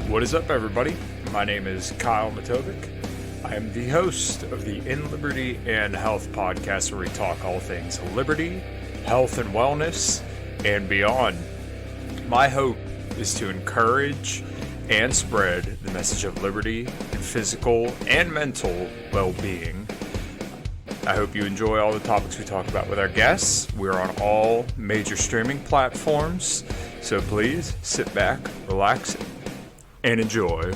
What is up, everybody? My name is Kyle Matovcik. I am the host of the In Liberty and Health podcast, where we talk all things liberty, health, and wellness, and beyond. My hope is to encourage and spread the message of liberty and physical and mental well-being. I hope you enjoy all the topics we talk about with our guests. We're on all major streaming platforms, so please sit back, relax, and enjoy.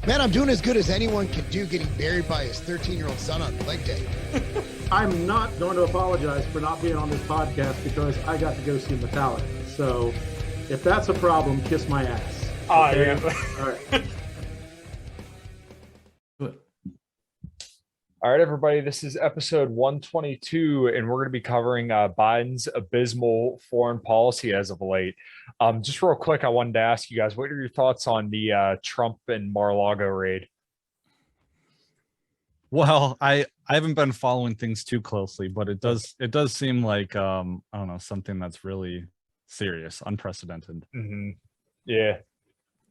Man, I'm doing as good as anyone can do getting buried by his 13-year-old son on leg day. I'm not going to apologize for not being on this podcast because I got to go see Metallica. So if that's a problem, kiss my ass. Okay? All right. All right, everybody, this is episode 122, and we're going to be covering Biden's abysmal foreign policy as of late. Just real quick, I wanted to ask you guys, what are your thoughts on the Trump and Mar-A-Lago raid? Well, I haven't been following things too closely, but it does seem like I don't know, something that's really serious, unprecedented. Mm-hmm. Yeah.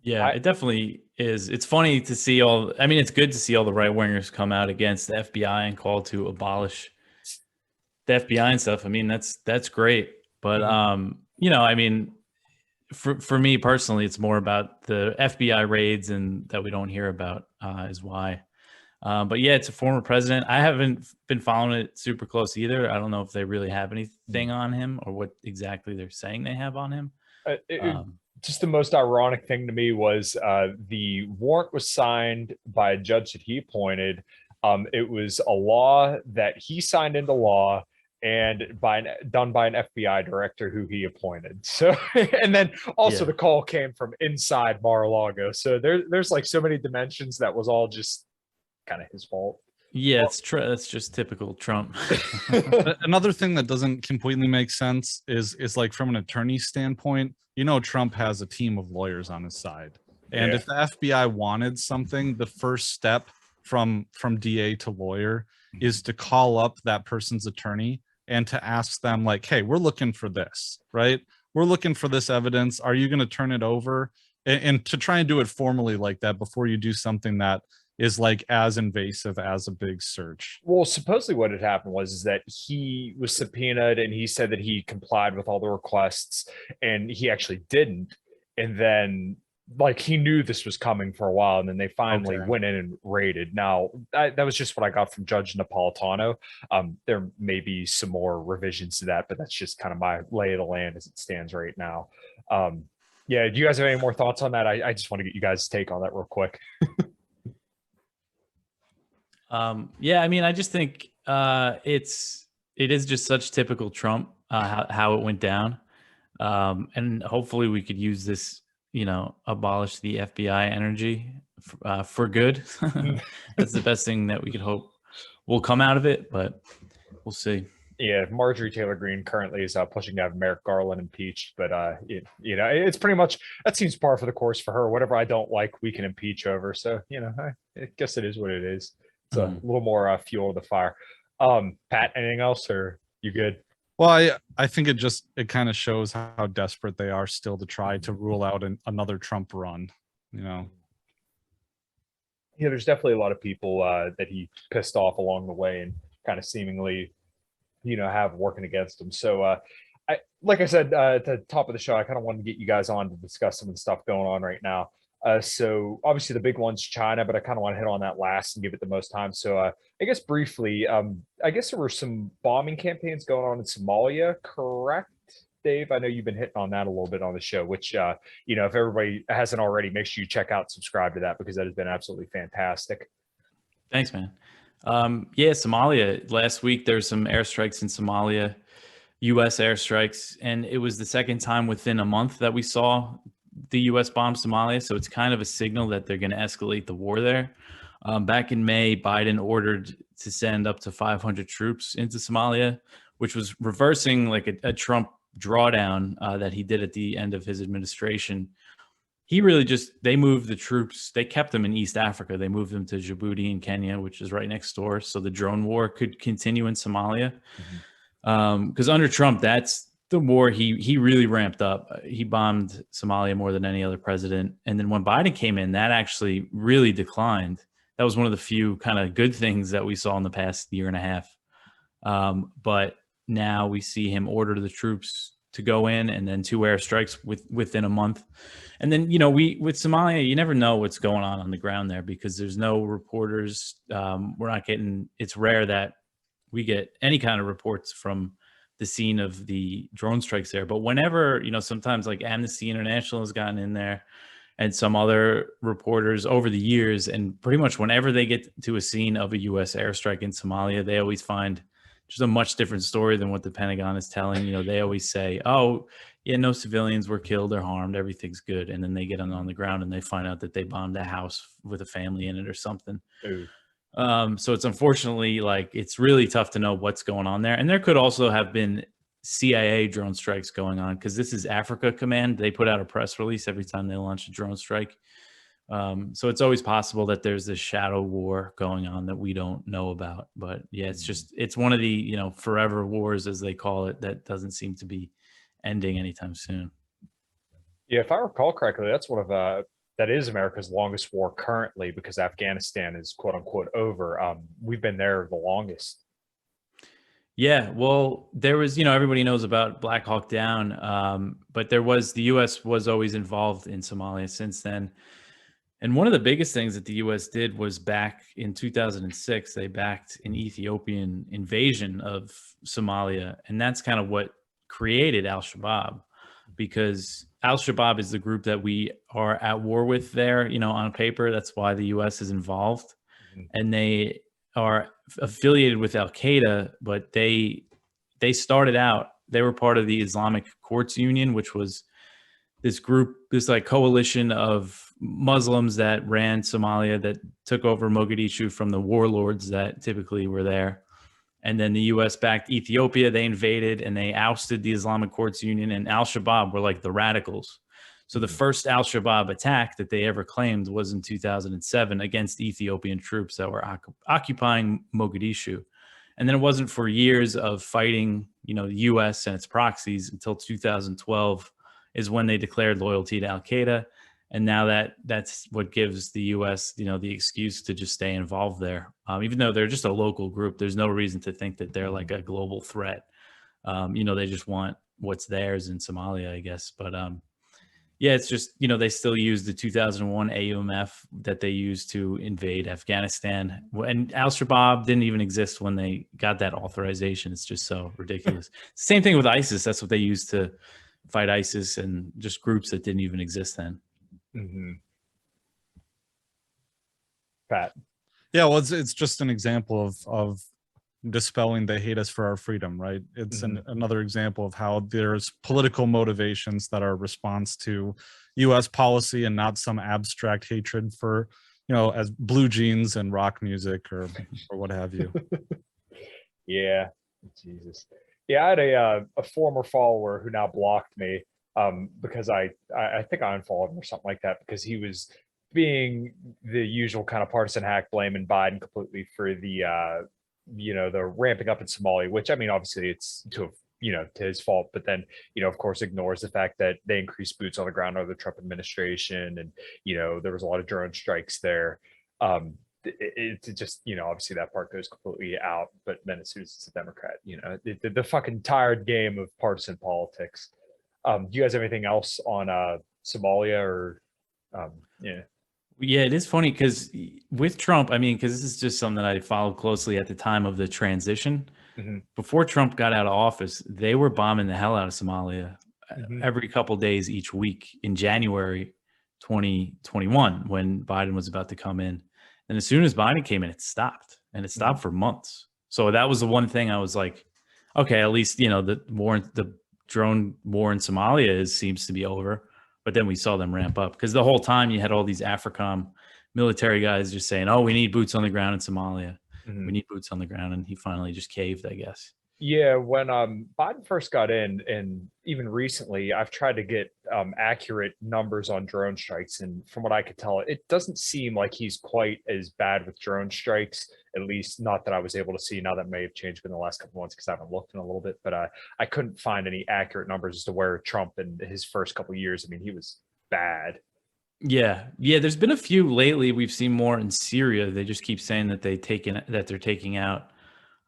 Yeah, it definitely is. It's funny to see it's good to see all the right wingers come out against the FBI and call to abolish the FBI and stuff. I mean, that's great. But, for me personally, it's more about the FBI raids and that we don't hear about is why. But yeah, it's a former president. I haven't been following it super close either. I don't know if they really have anything on him or what exactly they're saying they have on him. Just the most ironic thing to me was the warrant was signed by a judge that he appointed. It was a law that he signed into law and done by an FBI director who he appointed. So, and then also the call came from inside Mar-A-Lago. So there's like so many dimensions that was all just kind of his fault. Yeah, that's just typical Trump. Another thing that doesn't completely make sense is like from an attorney standpoint, Trump has a team of lawyers on his side. And if the FBI wanted something, the first step from DA to lawyer is to call up that person's attorney and to ask them like, hey, we're looking for this, right? We're looking for this evidence. Are you going to turn it over? And to try and do it formally like that before you do something that is like as invasive as a big search. Well, supposedly what had happened was that he was subpoenaed and he said that he complied with all the requests, and he actually didn't. And then like he knew this was coming for a while, and then they finally went in and raided. Now that was just what I got from Judge Napolitano. There may be some more revisions to that, but that's just kind of my lay of the land as it stands right now. Do you guys have any more thoughts on that? I just want to get you guys' take on that real quick. I just think it is just such typical Trump, how it went down. And hopefully we could use this, abolish the FBI energy for good. That's the best thing that we could hope will come out of it, but we'll see. Yeah, Marjorie Taylor Greene currently is pushing to have Merrick Garland impeached, but it's pretty much, that seems par for the course for her. Whatever I don't like, we can impeach over. So, I guess it is what it is. It's a little more fuel to the fire. Pat, anything else, or you good? Well, I think it kind of shows how desperate they are still to try to rule out another Trump run. Yeah, there's definitely a lot of people that he pissed off along the way and kind of seemingly, have working against him. So, like I said at the top of the show, I kind of wanted to get you guys on to discuss some of the stuff going on right now. So obviously the big one's China, but I kind of want to hit on that last and give it the most time. So I guess briefly, I guess there were some bombing campaigns going on in Somalia, correct, Dave? I know you've been hitting on that a little bit on the show, which, if everybody hasn't already, make sure you check out, subscribe to that, because that has been absolutely fantastic. Thanks, man. Somalia. Last week, there's some airstrikes in Somalia, U.S. airstrikes, and it was the second time within a month that we saw the U.S. bomb Somalia. So it's kind of a signal that they're going to escalate the war there. Back in May, Biden ordered to send up to 500 troops into Somalia, which was reversing like a Trump drawdown that he did at the end of his administration. He really they moved the troops. They kept them in East Africa. They moved them to Djibouti and Kenya, which is right next door. So the drone war could continue in Somalia. Because under Trump, that's the war, he really ramped up. He bombed Somalia more than any other president. And then when Biden came in, that actually really declined. That was one of the few kind of good things that we saw in the past year and a half. But now we see him order the troops to go in, and then 2 airstrikes within a month. And then, with Somalia, you never know what's going on the ground there because there's no reporters. We're not getting, it's rare that we get any kind of reports from the scene of the drone strikes there. But whenever, sometimes like Amnesty International has gotten in there and some other reporters over the years, and pretty much whenever they get to a scene of a U.S. airstrike in Somalia, they always find just a much different story than what the Pentagon is telling. They always say, oh, yeah, no civilians were killed or harmed. Everything's good. And then they get on the ground and they find out that they bombed a house with a family in it or something. So it's unfortunately it's really tough to know what's going on there. And there could also have been CIA drone strikes going on because this is Africa Command. They put out a press release every time they launch a drone strike. So it's always possible that there's this shadow war going on that we don't know about. But yeah, it's one of the, forever wars, as they call it, that doesn't seem to be ending anytime soon. Yeah, if I recall correctly, that's one of that is America's longest war currently because Afghanistan is quote unquote over. We've been there the longest. Yeah, well, there was, everybody knows about Black Hawk Down, but the U.S. was always involved in Somalia since then. And one of the biggest things that the U.S. did was back in 2006, they backed an Ethiopian invasion of Somalia. And that's kind of what created al-Shabaab, because al-Shabaab is the group that we are at war with there, on paper. That's why the U.S. is involved. Mm-hmm. And they are affiliated with al-Qaeda, but they started out, they were part of the Islamic Courts Union, which was this group, this coalition of Muslims that ran Somalia, that took over Mogadishu from the warlords that typically were there. And then the U.S. backed Ethiopia. They invaded and they ousted the Islamic Courts Union, and al-Shabaab were the radicals. So the first al-Shabaab attack that they ever claimed was in 2007 against Ethiopian troops that were occupying Mogadishu. And then it wasn't for years of fighting, the U.S. and its proxies until 2012 is when they declared loyalty to al-Qaeda. And now that's what gives the U.S., the excuse to just stay involved there. Even though they're just a local group, there's no reason to think that they're a global threat. They just want what's theirs in Somalia, I guess. But yeah, it's just, they still use the 2001 AUMF that they used to invade Afghanistan. And al-Shabaab didn't even exist when they got that authorization. It's just so ridiculous. Same thing with ISIS. That's what they used to fight ISIS, and just groups that didn't even exist then. Mm-hmm. Pat. Yeah, well, it's just an example of dispelling they hate us for our freedom, right? It's another example of how there's political motivations that are a response to U.S. policy and not some abstract hatred for, as blue jeans and rock music or what have you. Yeah, Jesus. Yeah, I had a former follower who now blocked me because I think I unfollowed him or something like that because he was being the usual kind of partisan hack, blaming Biden completely for the the ramping up in Somalia, which I mean, obviously it's to his fault, but then, of course, ignores the fact that they increased boots on the ground under the Trump administration. And, there was a lot of drone strikes there. It's just, obviously that part goes completely out, but then as soon as it's a Democrat, the fucking tired game of partisan politics. Do you guys have anything else on Somalia or yeah? Yeah, it is funny because with Trump, I mean, because this is just something that I followed closely at the time of the transition. Mm-hmm. Before Trump got out of office, they were bombing the hell out of Somalia every couple of days each week in January 2021 when Biden was about to come in. And as soon as Biden came in, it stopped, and it stopped for months. So that was the one thing I was like, okay, at least, the drone war in Somalia seems to be over. But then we saw them ramp up because the whole time you had all these AFRICOM military guys just saying, oh, we need boots on the ground in Somalia. Mm-hmm. We need boots on the ground. And he finally just caved, I guess. Yeah, when Biden first got in, and even recently, I've tried to get accurate numbers on drone strikes, and from what I could tell, it doesn't seem like he's quite as bad with drone strikes. At least, not that I was able to see. Now that may have changed in the last couple of months because I haven't looked in a little bit, but I couldn't find any accurate numbers as to where Trump in his first couple of years. I mean, he was bad. Yeah, there's been a few lately. We've seen more in Syria. They just keep saying that they're taking out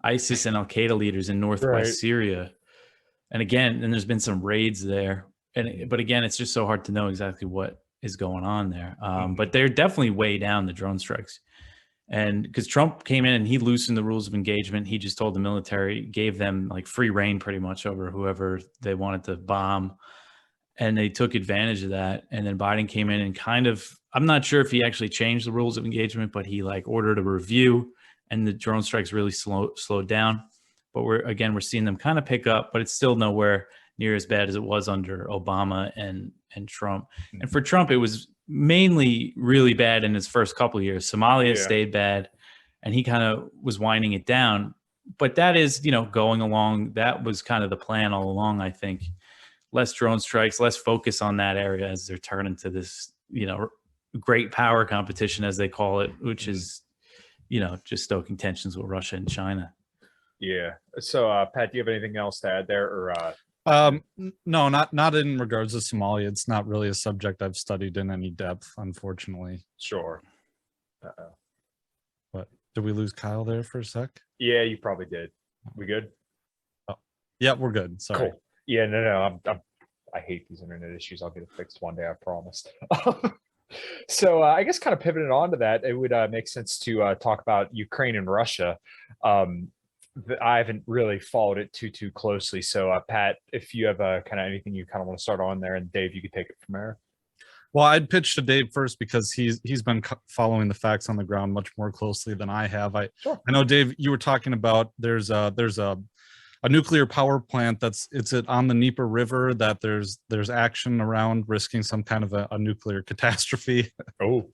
ISIS and Al Qaeda leaders in northwest Syria. And there's been some raids there. But again, it's just so hard to know exactly what is going on there. But they're definitely way down the drone strikes. And because Trump came in and he loosened the rules of engagement, he just told the military, gave them like free reign pretty much over whoever they wanted to bomb. And they took advantage of that. And then Biden came in and I'm not sure if he actually changed the rules of engagement, but he like ordered a review, and the drone strikes really slowed down. But we're seeing them kind of pick up, but it's still nowhere near as bad as it was under Obama and Trump. And for Trump, it was mainly really bad in his first couple of years. Somalia stayed bad, and he kind of was winding it down. But that is, going along. That was kind of the plan all along, I think. Less drone strikes, less focus on that area as they're turning to this, great power competition, as they call it, which is, just stoking tensions with Russia and China. Yeah. So, Pat, do you have anything else to add there, or? No, not in regards to Somalia. It's not really a subject I've studied in any depth, unfortunately. Sure. But did we lose Kyle there for a sec? Yeah, you probably did. We good? Oh, yeah, we're good. Sorry. Cool. Yeah, no. I hate these internet issues. I'll get it fixed one day, I promise. So I guess kind of pivoting on to that, it would make sense to talk about Ukraine and Russia. I haven't really followed it too closely. So Pat, if you have kind of anything you kind of want to start on there, and Dave, you could take it from there. Well, I'd pitch to Dave first because he's been following the facts on the ground much more closely than I have. I know, Dave, you were talking about there's a nuclear power plant it's on the Dnieper River that there's action around risking some kind of a nuclear catastrophe. Oh,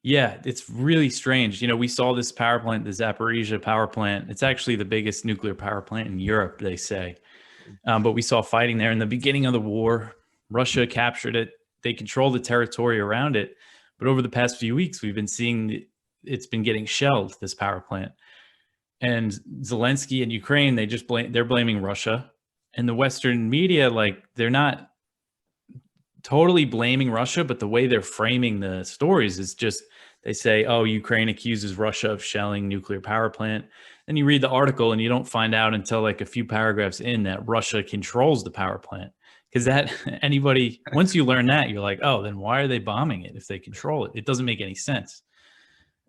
yeah, it's really strange. We saw this power plant, the Zaporizhzhia power plant. It's actually the biggest nuclear power plant in Europe, they say. But we saw fighting there in the beginning of the war. Russia captured it. They control the territory around it. But over the past few weeks, we've been seeing it's been getting shelled, this power plant. And Zelensky and Ukraine, they're blaming Russia, and the Western media, they're not totally blaming Russia, but the way they're framing the stories is just, they say, oh, Ukraine accuses Russia of shelling nuclear power plant. Then you read the article and you don't find out until like a few paragraphs in that Russia controls the power plant. Because once you learn that, you're like, oh, then why are they bombing it if they control it? It doesn't make any sense.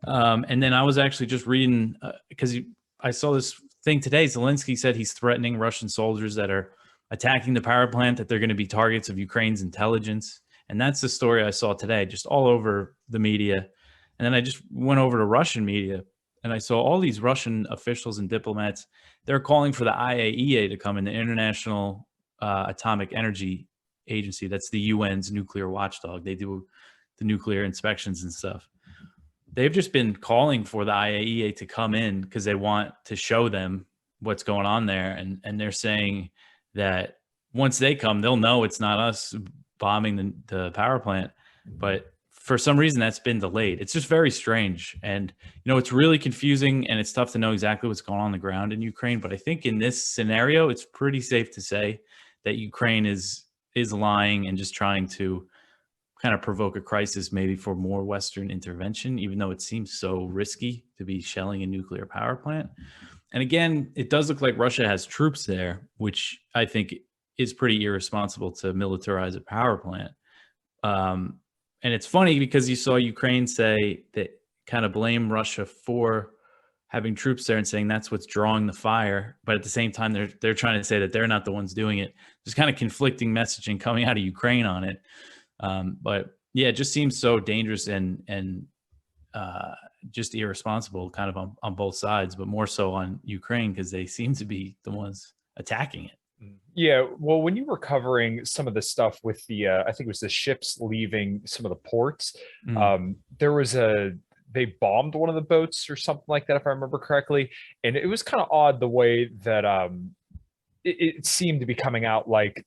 And then I was actually just reading, because I saw this thing today. Zelensky said he's threatening Russian soldiers that are attacking the power plant, that they're going to be targets of Ukraine's intelligence. And that's the story I saw today, just all over the media. And then I just went over to Russian media, and I saw all these Russian officials and diplomats. They're calling for the IAEA to come in, the International Atomic Energy Agency. That's the UN's nuclear watchdog. They do the nuclear inspections and stuff. They've just been calling for the IAEA to come in because they want to show them what's going on there. And they're saying that once they come, they'll know it's not us bombing the power plant. But for some reason, that's been delayed. It's just very strange. And, it's really confusing, and it's tough to know exactly what's going on the ground in Ukraine. But I think in this scenario, it's pretty safe to say that Ukraine is lying and just trying to kind of provoke a crisis, maybe for more Western intervention, even though it seems so risky to be shelling a nuclear power plant. And again, it does look like Russia has troops there, which I think is pretty irresponsible to militarize a power plant. And it's funny because you saw Ukraine say that, kind of blame Russia for having troops there and saying that's what's drawing the fire. But at the same time, they're trying to say that they're not the ones doing it. There's kind of conflicting messaging coming out of Ukraine on it. But yeah, it just seems so dangerous and just irresponsible kind of on both sides, but more so on Ukraine because they seem to be the ones attacking it. Yeah, well, when you were covering some of the stuff with the, I think it was the ships leaving some of the ports, there they bombed one of the boats or something like that, if I remember correctly. And it was kind of odd the way that it seemed to be coming out like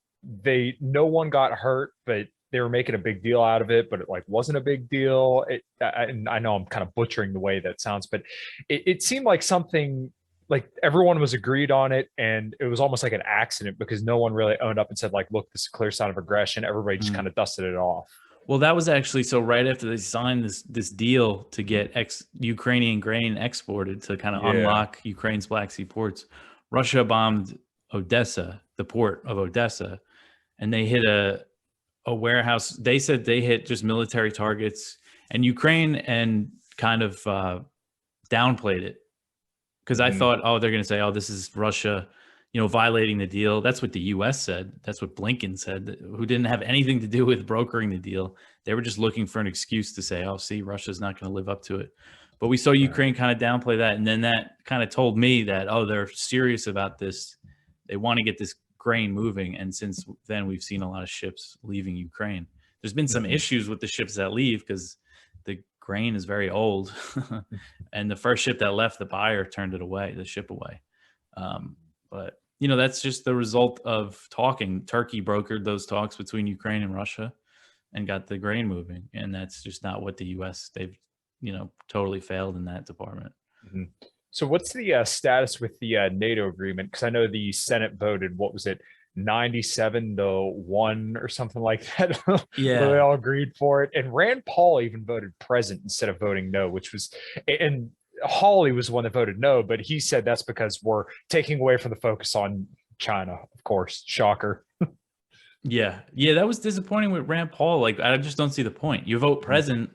no one got hurt, but they were making a big deal out of it, but it like wasn't a big deal. And I know I'm kind of butchering the way that sounds, but it seemed like something like everyone was agreed on it, and it was almost like an accident because no one really owned up and said like, look, this is a clear sign of aggression. Everybody just kind of dusted it off. Well, that was actually so right after they signed this deal to get Ukrainian grain exported to kind of unlock Ukraine's Black Sea ports. Russia bombed Odessa, the port of Odessa, and they hit a warehouse. They said they hit just military targets, and Ukraine and kind of downplayed it because I thought, oh, they're going to say, oh, this is Russia, violating the deal. That's what the U.S. said. That's what Blinken said, who didn't have anything to do with brokering the deal. They were just looking for an excuse to say, oh, see, Russia's not going to live up to it. But we saw Ukraine kind of downplay that. And then that kind of told me that, oh, they're serious about this. They want to get this grain moving. And since then, we've seen a lot of ships leaving Ukraine. There's been some issues with the ships that leave because the grain is very old. And the first ship that left, the buyer turned the ship away. But, that's just the result of talking. Turkey brokered those talks between Ukraine and Russia and got the grain moving. And that's just not what the U.S., they've, totally failed in that department. Mm-hmm. So what's the status with the NATO agreement? Because I know the Senate voted, what was it, 97-1 or something like that. Yeah. They all agreed for it. And Rand Paul even voted present instead of voting no, which was, and Hawley was the one that voted no, but he said that's because we're taking away from the focus on China, of course. Shocker. Yeah, that was disappointing with Rand Paul. Like, I just don't see the point. You vote present,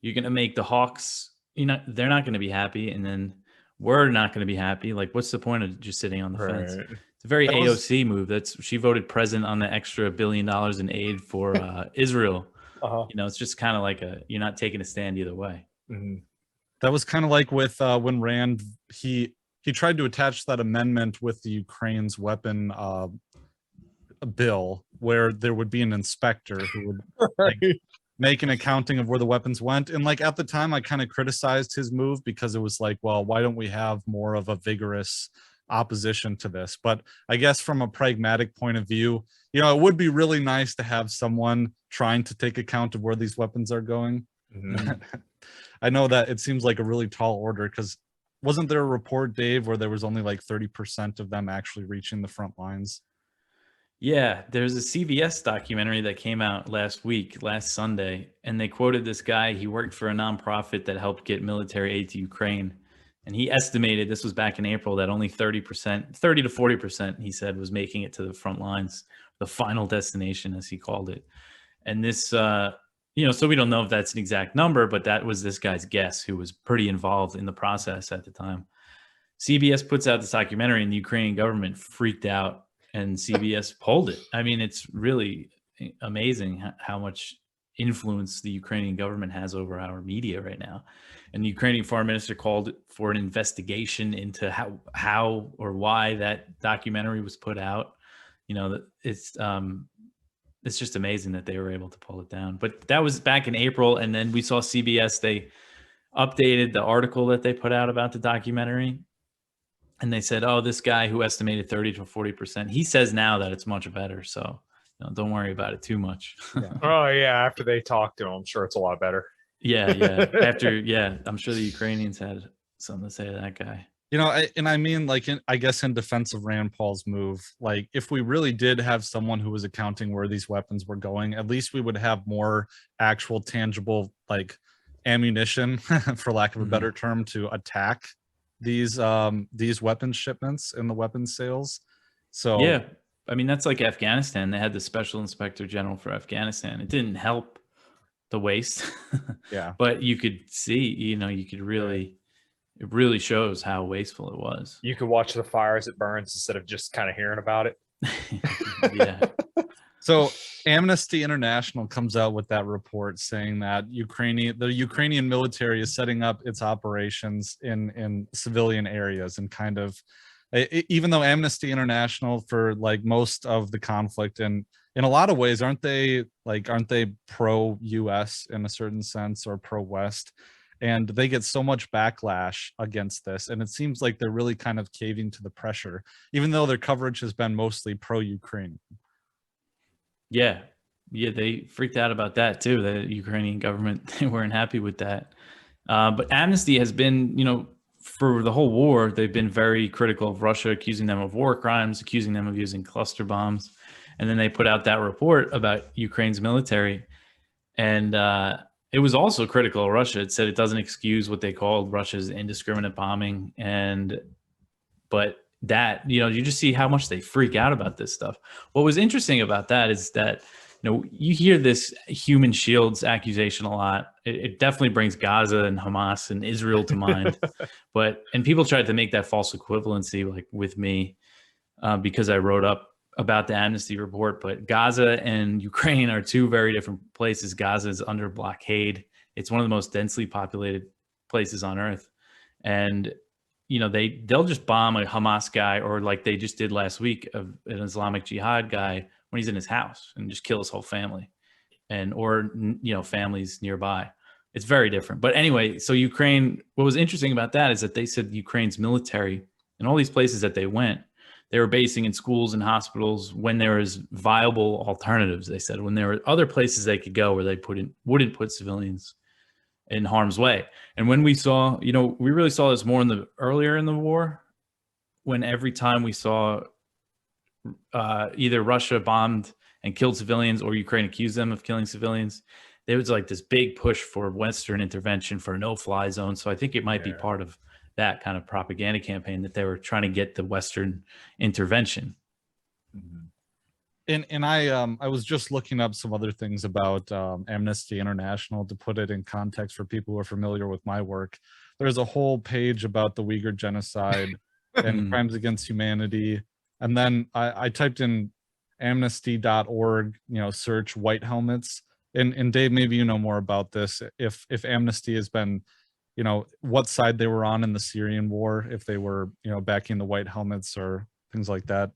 you're going to make the Hawks, they're not going to be happy, and then we're not going to be happy. Like, what's the point of just sitting on the fence? It's a very AOC move. She voted present on the extra $1 billion in aid for Israel. It's just kind of like you're not taking a stand either way. Mm-hmm. That was kind of like with when Rand, he tried to attach that amendment with the Ukraine's weapon bill where there would be an inspector who would make an accounting of where the weapons went. And like at the time, I kind of criticized his move because it was like, well, why don't we have more of a vigorous opposition to this? But I guess from a pragmatic point of view, it would be really nice to have someone trying to take account of where these weapons are going. Mm-hmm. I know that it seems like a really tall order because wasn't there a report, Dave, where there was only like 30% of them actually reaching the front lines? Yeah, there's a CBS documentary that came out last Sunday, and they quoted this guy. He worked for a nonprofit that helped get military aid to Ukraine. And he estimated, this was back in April, that only 30 to 40%, he said, was making it to the front lines, the final destination, as he called it. And this, so we don't know if that's an exact number, but that was this guy's guess, who was pretty involved in the process at the time. CBS puts out this documentary, and the Ukrainian government freaked out, and CBS pulled it. I mean, it's really amazing how much influence the Ukrainian government has over our media right now. And the Ukrainian foreign minister called for an investigation into how or why that documentary was put out. It's just amazing that they were able to pull it down. But that was back in April, and then we saw CBS, they updated the article that they put out about the documentary. And they said, oh, this guy who estimated 30 to 40%, he says now that it's much better. So don't worry about it too much. Yeah. Oh, yeah. After they talked to him, I'm sure it's a lot better. Yeah. I'm sure the Ukrainians had something to say to that guy. I guess in defense of Rand Paul's move, like if we really did have someone who was accounting where these weapons were going, at least we would have more actual tangible, like ammunition, for lack of a better term, to attack these weapons shipments and the weapons sales. So yeah, I mean, that's like Afghanistan. They had the special inspector general for Afghanistan. It didn't help the waste. Yeah, but you could see, it really shows how wasteful it was. You could watch the fire as it burns instead of just kind of hearing about it. Yeah. So Amnesty International comes out with that report saying that the Ukrainian military is setting up its operations in civilian areas, and kind of, even though Amnesty International, for like most of the conflict, and in a lot of ways, aren't they pro-US in a certain sense, or pro-West? and they get so much backlash against this, and it seems like they're really kind of caving to the pressure, even though their coverage has been mostly pro-Ukraine. Yeah, they freaked out about that too. The Ukrainian government, they weren't happy with that. But Amnesty has been, for the whole war, they've been very critical of Russia, accusing them of war crimes, accusing them of using cluster bombs. And then they put out that report about Ukraine's military. And it was also critical of Russia. It said it doesn't excuse what they called Russia's indiscriminate bombing. But that, you just see how much they freak out about this stuff. What was interesting about that is that, you hear this human shields accusation a lot. It definitely brings Gaza and Hamas and Israel to mind. And people tried to make that false equivalency, like with me, because I wrote up about the Amnesty report. But Gaza and Ukraine are two very different places. Gaza is under blockade. It's one of the most densely populated places on earth. And they'll just bomb a Hamas guy, or like they just did last week, of an Islamic Jihad guy when he's in his house, and just kill his whole family, or families nearby. It's very different. But anyway, so Ukraine, what was interesting about that is that they said Ukraine's military, in all these places that they went, they were basing in schools and hospitals when there was viable alternatives. They said when there were other places they could go where they wouldn't put civilians in harm's way. And when we saw, we really saw this more earlier in the war, when every time we saw either Russia bombed and killed civilians or Ukraine accused them of killing civilians, there was like this big push for Western intervention, for a no-fly zone. So I think it might be part of that kind of propaganda campaign, that they were trying to get the Western intervention. And I was just looking up some other things about Amnesty International to put it in context for people who are familiar with my work. There's a whole page about the Uyghur genocide and crimes against humanity. And then I typed in amnesty.org, search white helmets. And Dave, maybe you know more about this. If Amnesty has been, what side they were on in the Syrian war, if they were, backing the white helmets or things like that,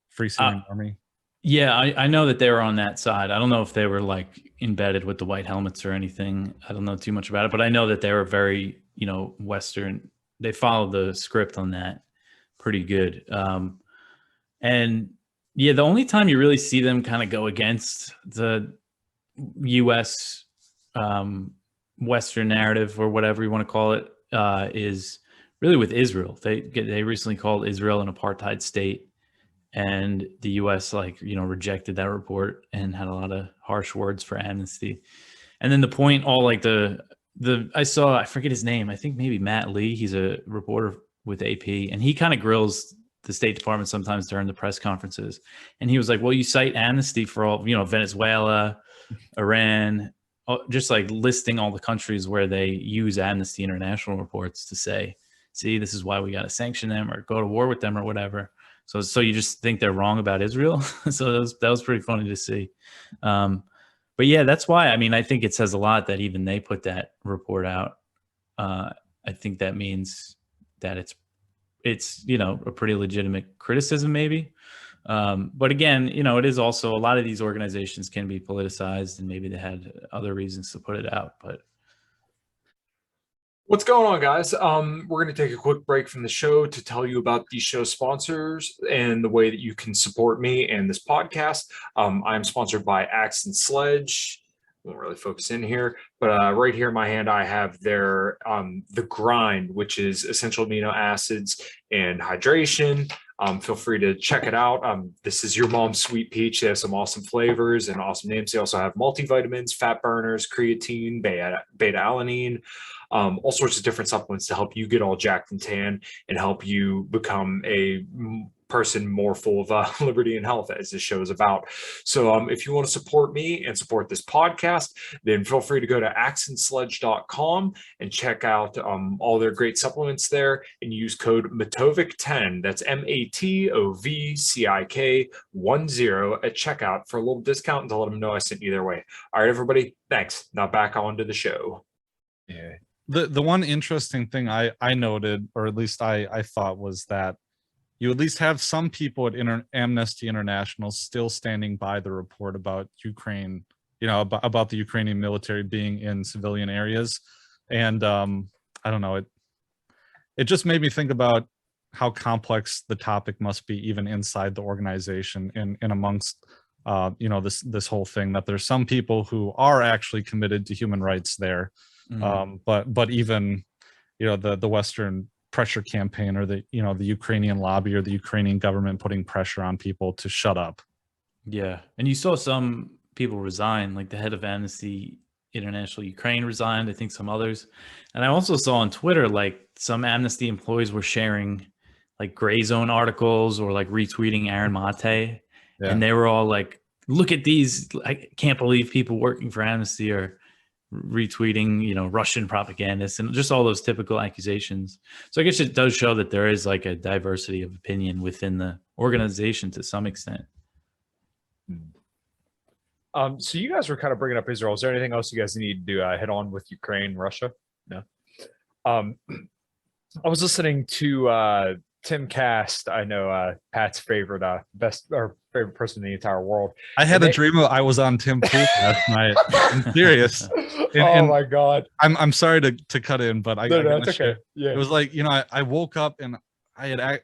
Free Syrian Army. Yeah, I know that they were on that side. I don't know if they were like embedded with the white helmets or anything. I don't know too much about it, but I know that they were very, Western. They followed the script on that pretty good. And yeah, the only time you really see them kind of go against the U.S. Western narrative, or whatever you want to call it, is really with Israel. They recently called Israel an apartheid state, and the U.S. rejected that report and had a lot of harsh words for Amnesty. And then the point, I forget his name. I think maybe Matt Lee. He's a reporter with AP, and he kind of grills the State Department sometimes during the press conferences. And he was like, well, you cite Amnesty for all, Venezuela, Iran, just like listing all the countries where they use Amnesty International reports to say, see, this is why we got to sanction them or go to war with them or whatever. So you just think they're wrong about Israel. So that was pretty funny to see. But yeah, that's why, I think it says a lot that even they put that report out. I think that means that it's a pretty legitimate criticism maybe. But again, it is also, a lot of these organizations can be politicized, and maybe they had other reasons to put it out. But what's going on, guys? We're going to take a quick break from the show to tell you about these show sponsors and the way that you can support me and this podcast. I'm sponsored by Axe and Sledge. Won't really focus in here, but right here in my hand, I have their The Grind, which is essential amino acids and hydration. Feel free to check it out. This is your mom's sweet peach. They have some awesome flavors and awesome names. They also have multivitamins, fat burners, creatine, beta-alanine, all sorts of different supplements to help you get all jacked and tan and help you become a person more full of liberty and health, as this show is about. So if you want to support me and support this podcast, then feel free to go to axandsledge.com and check out all their great supplements there, and use code Matovcik10, that's MATOVCIK 10 at checkout for a little discount, and to let them know I sent you their way. All right, everybody, thanks. Now back on to the show. Yeah. The one interesting thing I noted, or at least I thought, was that you at least have some people at Amnesty International still standing by the report about Ukraine, about the Ukrainian military being in civilian areas. And I don't know, it just made me think about how complex the topic must be even inside the organization and amongst this whole thing, that there's some people who are actually committed to human rights there. But even the Western pressure campaign, or the Ukrainian lobby or the Ukrainian government putting pressure on people to shut up. Yeah. And you saw some people resign, like the head of Amnesty International Ukraine resigned, I think some others. And I also saw on Twitter, like some Amnesty employees were sharing like gray zone articles or like retweeting Aaron Mate. Yeah. And they were all like, look at these, I can't believe people working for Amnesty are retweeting, Russian propagandists, and just all those typical accusations. So I guess it does show that there is like a diversity of opinion within the organization to some extent. So you guys were kind of bringing up Israel. Is there anything else you guys need to hit on with Ukraine, Russia? No. I was listening to Tim Cast. I know Pat's favorite favorite person in the entire world. I had a dream I was on Tim Pool last night. I'm serious. Oh my god! I'm sorry to cut in, but that's okay. Yeah, it was like I woke up and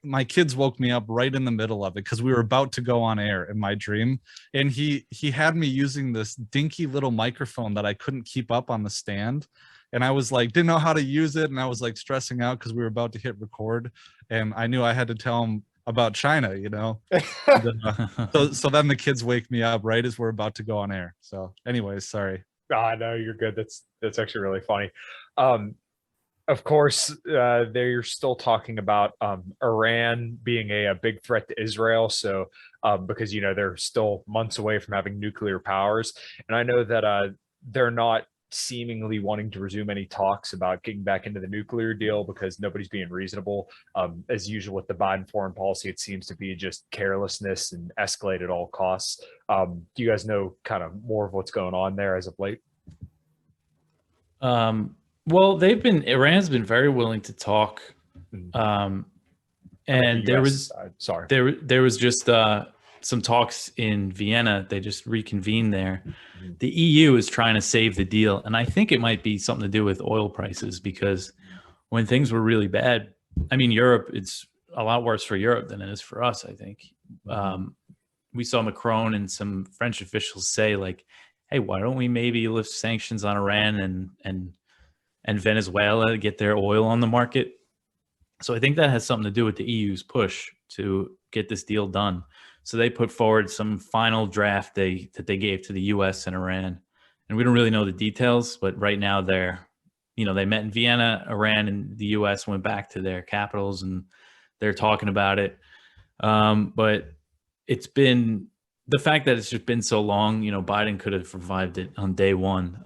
my kids woke me up right in the middle of it because we were about to go on air in my dream, and he had me using this dinky little microphone that I couldn't keep up on the stand. And I was like, didn't know how to use it. And I was like stressing out because we were about to hit record. And I knew I had to tell him about China, So then the kids wake me up right as we're about to go on air. So anyways, sorry. No, you're good. That's actually really funny. Of course, they're still talking about Iran being a big threat to Israel. So because, they're still months away from having nuclear powers. And I know that they're not seemingly wanting to resume any talks about getting back into the nuclear deal because nobody's being reasonable. As usual with the Biden foreign policy, it seems to be just carelessness and escalate at all costs. Do you guys know kind of more of what's going on there as of late? Well, Iran's been very willing to talk. And there was just some talks in Vienna. They just reconvened there. The EU is trying to save the deal. And I think it might be something to do with oil prices, because when things were really bad, Europe, it's a lot worse for Europe than it is for us, I think. We saw Macron and some French officials say like, hey, why don't we maybe lift sanctions on Iran and Venezuela to get their oil on the market? So I think that has something to do with the EU's push to get this deal done. So they put forward some final draft that they gave to the US and Iran. And we don't really know the details, but right now they met in Vienna. Iran and the US went back to their capitals and they're talking about it. But it's been the fact that it's just been so long, Biden could have revived it on day one.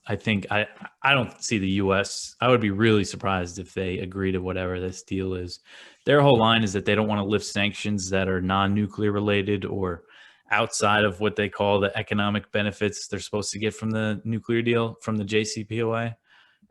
I think I don't see the US. I would be really surprised if they agree to whatever this deal is. Their whole line is that they don't want to lift sanctions that are non-nuclear related or outside of what they call the economic benefits they're supposed to get from the nuclear deal, from the JCPOA.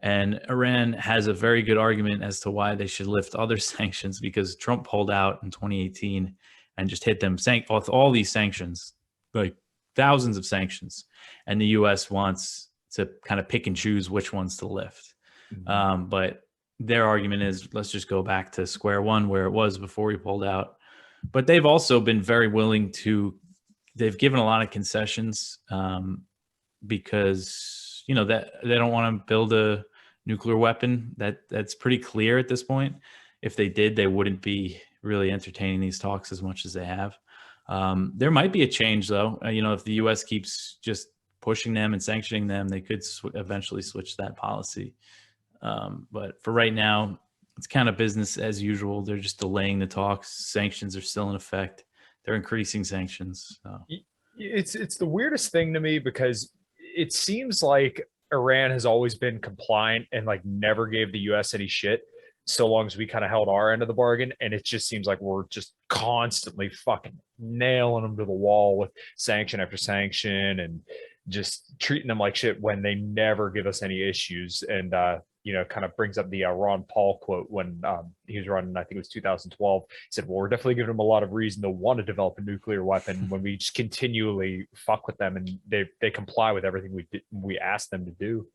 And Iran has a very good argument as to why they should lift other sanctions, because Trump pulled out in 2018 and just hit them with all these sanctions, like thousands of sanctions. And the US wants to kind of pick and choose which ones to lift. But their argument is, let's just go back to square one where it was before we pulled out. But they've also been very willing they've given a lot of concessions because, that they don't want to build a nuclear weapon. That's pretty clear at this point. If they did, they wouldn't be really entertaining these talks as much as they have. There might be a change though. If the US keeps just pushing them and sanctioning them, they could eventually switch that policy. But for right now, it's kind of business as usual. They're just delaying the talks. Sanctions are still in effect. They're increasing sanctions. So. It's the weirdest thing to me, because it seems like Iran has always been compliant and like never gave the US any shit, so long as we kind of held our end of the bargain. And it just seems like we're just constantly fucking nailing them to the wall with sanction after sanction and just treating them like shit when they never give us any issues. And kind of brings up the Ron Paul quote when he was running, I think it was 2012. He said, well, we're definitely giving them a lot of reason to want to develop a nuclear weapon when we just continually fuck with them and they comply with everything we ask them to do.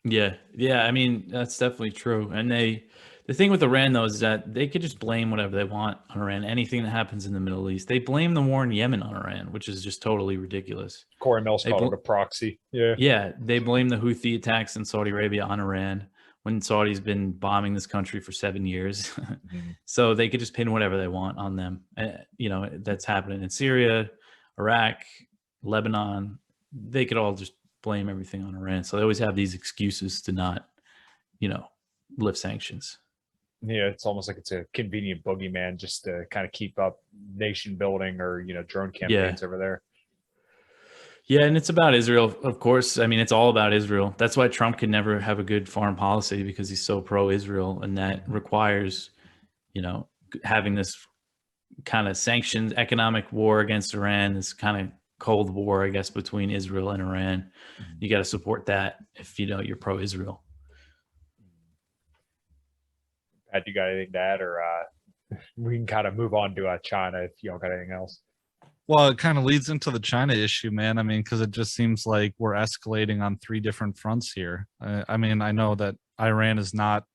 Yeah, yeah. I mean, that's definitely true. And the thing with Iran though is that they could just blame whatever they want on Iran. Anything that happens in the Middle East, they blame the war in Yemen on Iran, which is just totally ridiculous. Corey Mills They called bl- it a proxy. Yeah. yeah, they blame the Houthi attacks in Saudi Arabia on Iran when Saudi's been bombing this country for 7 years. So they could just pin whatever they want on them. That's happening in Syria, Iraq, Lebanon. They could all just blame everything on Iran. So they always have these excuses to not, lift sanctions. Yeah, it's almost like it's a convenient boogeyman just to kind of keep up nation building or, drone campaigns over there. Yeah, and it's about Israel, of course. I mean, it's all about Israel. That's why Trump can never have a good foreign policy, because he's so pro-Israel, and that requires, having this kind of sanctioned economic war against Iran, this kind of Cold War, I guess, between Israel and Iran. You got to support that if you're pro-Israel. Pat, you got anything to add, or we can kind of move on to China if you don't got anything else? Well, it kind of leads into the China issue, man. I mean, because it just seems like we're escalating on 3 different fronts here. I mean, I know that Iran is not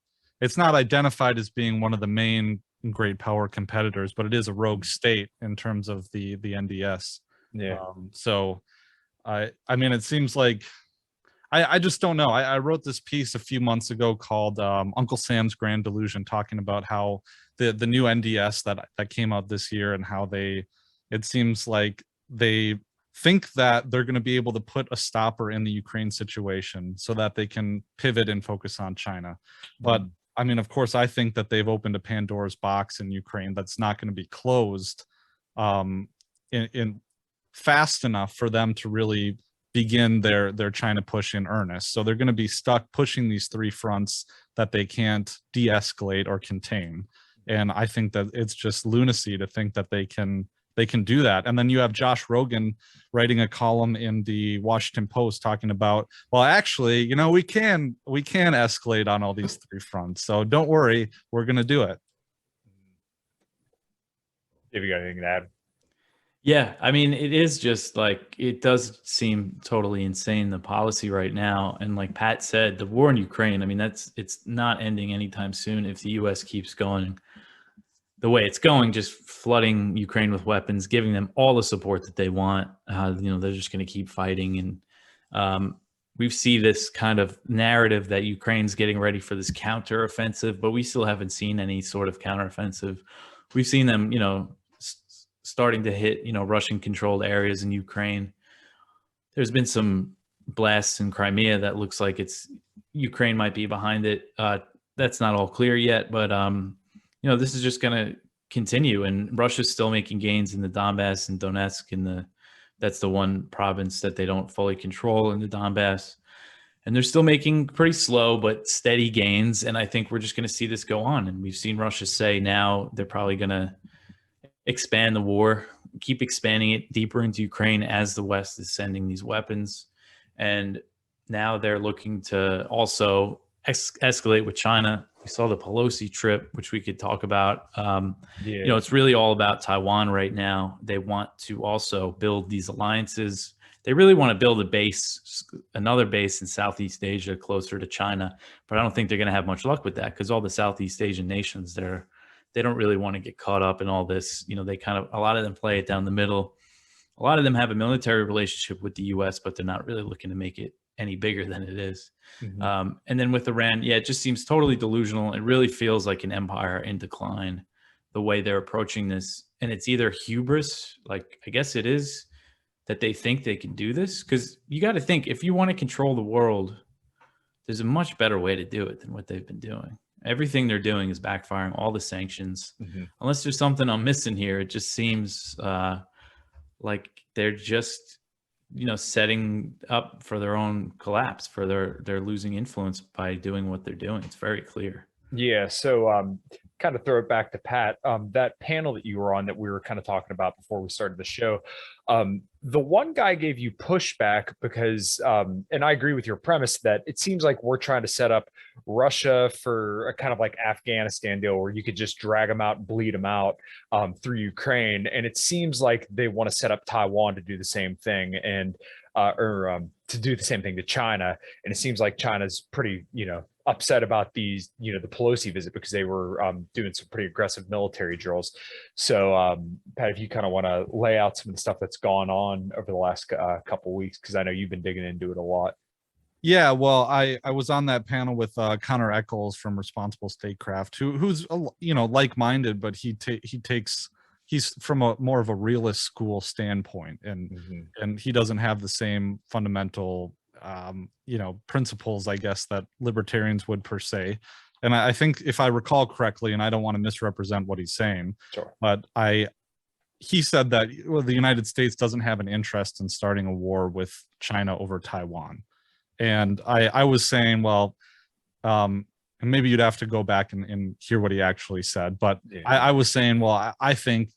identified as being one of the main great power competitors, but it is a rogue state in terms of the NDS. Yeah. So I mean, it seems like I just don't know. I wrote this piece a few months ago called Uncle Sam's Grand Delusion, talking about how the new NDS that came out this year, and how it seems like they think that they're going to be able to put a stopper in the Ukraine situation so that they can pivot and focus on China. But I mean, of course, I think that they've opened a Pandora's box in Ukraine that's not going to be closed in fast enough for them to really begin their China push in earnest. So they're going to be stuck pushing these 3 fronts that they can't de-escalate or contain. And I think that it's just lunacy to think that they can do that. And then you have Josh Rogan writing a column in the Washington Post talking about, well, actually, we can escalate on all these 3 fronts. So don't worry, we're going to do it. If you got anything to add. Yeah, I mean, it is just like, it does seem totally insane, the policy right now. And like Pat said, the war in Ukraine, I mean, it's not ending anytime soon if the US keeps going the way it's going, just flooding Ukraine with weapons, giving them all the support that they want. They're just going to keep fighting. And we see this kind of narrative that Ukraine's getting ready for this counteroffensive, but we still haven't seen any sort of counteroffensive. We've seen them, starting to hit, Russian controlled areas in Ukraine. There's been some blasts in Crimea that looks like Ukraine might be behind it. That's not all clear yet, but this is just going to continue, and Russia's still making gains in the Donbass and Donetsk, and that's the one province that they don't fully control in the Donbass. And they're still making pretty slow but steady gains. And I think we're just going to see this go on. And we've seen Russia say now they're probably going to expand the war, keep expanding it deeper into Ukraine as the West is sending these weapons. And now they're looking to also escalate with China. We saw the Pelosi trip, which we could talk about. It's really all about Taiwan right now. They want to also build these alliances. They really want to build another base in Southeast Asia closer to China. But I don't think they're going to have much luck with that, because all the Southeast Asian nations, they don't really want to get caught up in all this. They a lot of them play it down the middle. A lot of them have a military relationship with the US, but they're not really looking to make it any bigger than it is. Mm-hmm. And then with Iran, it just seems totally delusional. It really feels like an empire in decline, the way they're approaching this. And it's either hubris, like I guess it is, that they think they can do this. Because you got to think, if you want to control the world, there's a much better way to do it than what they've been doing. Everything they're doing is backfiring, all the sanctions. Mm-hmm. Unless there's something I'm missing here, it just seems like they're just, setting up for their own collapse, for their losing influence by doing what they're doing. It's very clear. Yeah. So kind of throw it back to Pat. That panel that you were on that we were kind of talking about before we started the show, the one guy gave you pushback because, and I agree with your premise that it seems like we're trying to set up Russia for a kind of like Afghanistan deal where you could just drag them out and bleed them out through Ukraine. And it seems like they want to set up Taiwan to do the same thing. And to do the same thing to China. And it seems like China's pretty, upset about these, the Pelosi visit, because they were doing some pretty aggressive military drills. So, Pat, if you kind of want to lay out some of the stuff that's gone on over the last couple of weeks, because I know you've been digging into it a lot. Yeah, well, I was on that panel with Connor Eccles from Responsible Statecraft, who's like-minded, but he's from a more of a realist school standpoint, and he doesn't have the same fundamental principles, I guess, that libertarians would per se. And I think, if I recall correctly, and I don't want to misrepresent what he's saying, sure, but he said that the United States doesn't have an interest in starting a war with China over Taiwan. And I was saying, well, and maybe you'd have to go back and hear what he actually said, but yeah. I was saying, well, I think,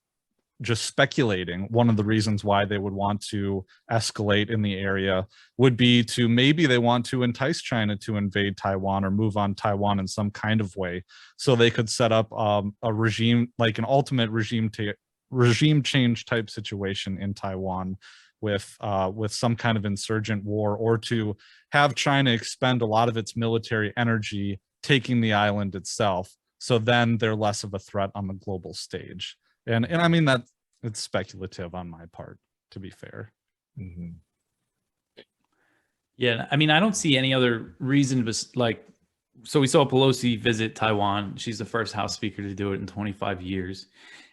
just speculating, one of the reasons why they would want to escalate in the area would be to maybe they want to entice China to invade Taiwan or move on Taiwan in some kind of way, so they could set up a regime, like an ultimate regime change type situation in Taiwan with some kind of insurgent war, or to have China expend a lot of its military energy taking the island itself, so then they're less of a threat on the global stage. And I mean, that it's speculative on my part, to be fair. Mm-hmm. Yeah, I mean, I don't see any other reason, so we saw Pelosi visit Taiwan. She's the first House Speaker to do it in 25 years.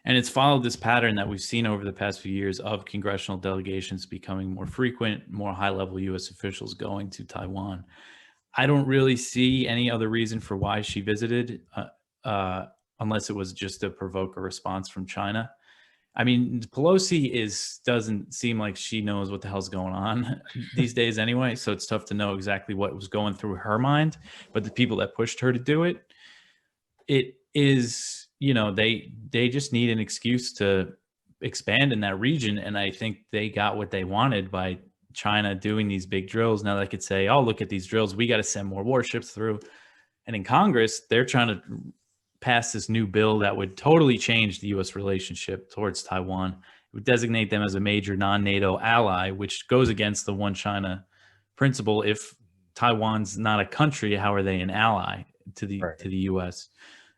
And it's followed this pattern that we've seen over the past few years of congressional delegations becoming more frequent, more high-level U.S. officials going to Taiwan. I don't really see any other reason for why she visited, unless it was just to provoke a response from China. I mean, Pelosi doesn't seem like she knows what the hell's going on these days anyway, so it's tough to know exactly what was going through her mind. But the people that pushed her to do it is, they just need an excuse to expand in that region, and I think they got what they wanted by China doing these big drills. Now they could say, oh, look at these drills, we got to send more warships through. And in Congress, they're trying to pass this new bill that would totally change the U.S. relationship towards Taiwan. It would designate them as a major non-NATO ally, which goes against the one China principle. If Taiwan's not a country, how are they an ally to the U.S.?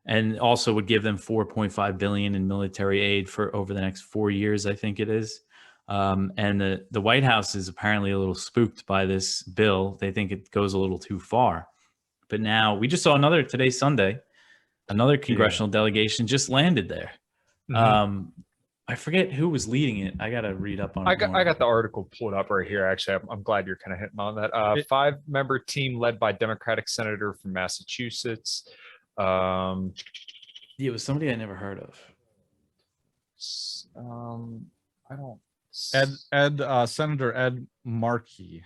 And also would give them $4.5 billion in military aid for over the next 4 years, I think it is. And the White House is apparently a little spooked by this bill. They think it goes a little too far. But now we just saw today, Sunday, another congressional delegation just landed there. Mm-hmm. I forget who was leading it. I got to read up on it. I got the article pulled up right here. Actually, I'm glad you're kind of hitting on that. 5-member team led by Democratic senator from Massachusetts. It was somebody I never heard of. I don't. Senator Ed Markey.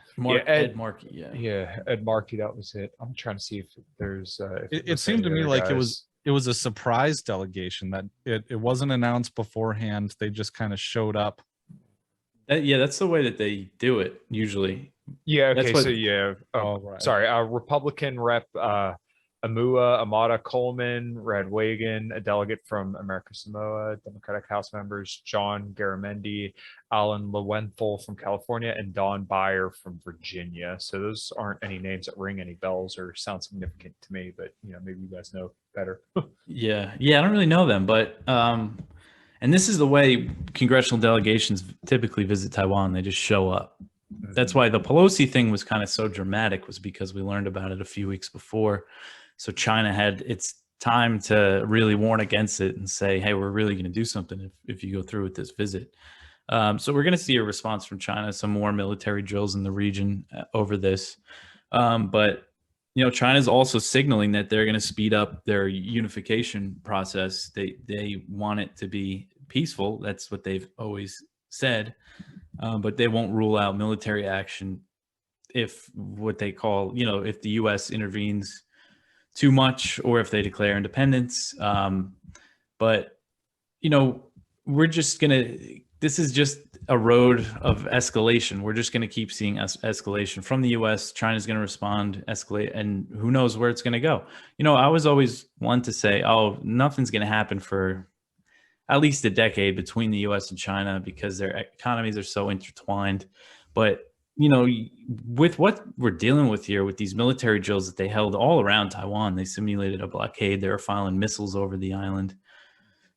Ed Markey. Yeah, Ed Markey. That was it. I'm trying to see if there's. It seemed to me like it was a surprise delegation, that it wasn't announced beforehand. They just kind of showed up. That's the way that they do it usually. Yeah. Okay. Right. Sorry. Republican rep Amada Coleman, Red Wagon, a delegate from America Samoa, Democratic House members John Garamendi, Alan Lowenthal from California, and Don Beyer from Virginia. So those aren't any names that ring any bells or sound significant to me, but maybe you guys know better. Yeah, I don't really know them, but and this is the way congressional delegations typically visit Taiwan. They just show up. Mm-hmm. That's why the Pelosi thing was kind of so dramatic, was because we learned about it a few weeks before. So China had its time to really warn against it and say, hey, we're really going to do something if you go through with this visit. So we're going to see a response from China, some more military drills in the region over this. But, China's also signaling that they're going to speed up their unification process. They want it to be peaceful. That's what they've always said. But they won't rule out military action if what they call, if the U.S. intervenes too much, or if they declare independence. But, we're just this is just a road of escalation. We're just going to keep seeing escalation from the U.S. China's going to respond, escalate, and who knows where it's going to go. I was always one to say, oh, nothing's going to happen for at least a decade between the U.S. and China because their economies are so intertwined. But with what we're dealing with here, with these military drills that they held all around Taiwan, they simulated a blockade. They were firing missiles over the island.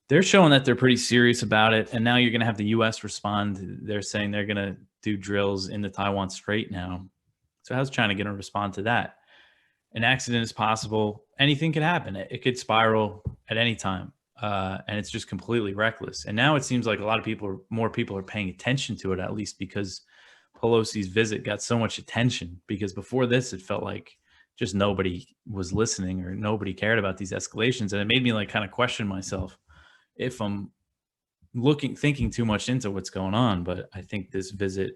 They're showing that they're pretty serious about it. And now you're going to have the U.S. respond. They're saying they're going to do drills in the Taiwan Strait now. So how's China going to respond to that? An accident is possible. Anything could happen. It could spiral at any time. And it's just completely reckless. And now it seems like more people are paying attention to it, at least because Pelosi's visit got so much attention. Because before this, it felt like just nobody was listening or nobody cared about these escalations. And it made me like kind of question myself if I'm thinking too much into what's going on. But I think this visit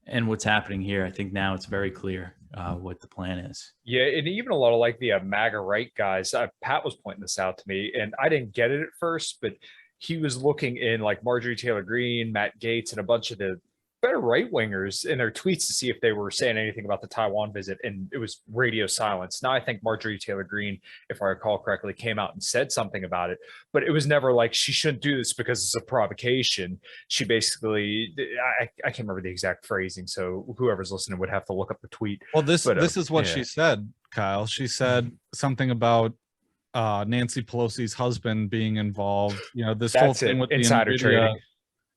and what's happening here, I think now it's very clear what the plan is. Yeah, and even a lot of like the MAGA right guys, Pat was pointing this out to me, and I didn't get it at first, but he was looking in like Marjorie Taylor Greene, Matt Gaetz, and a bunch of the better right-wingers in their tweets to see if they were saying anything about the Taiwan visit, and it was radio silence. Now I think Marjorie Taylor Greene, if I recall correctly, came out and said something about it, but it was never like she shouldn't do this because it's a provocation. She basically, I can't remember the exact phrasing, so whoever's listening would have to look up the tweet. Well, this is what she said, Kyle. She said something about Nancy Pelosi's husband being involved. This whole thing with insider trading.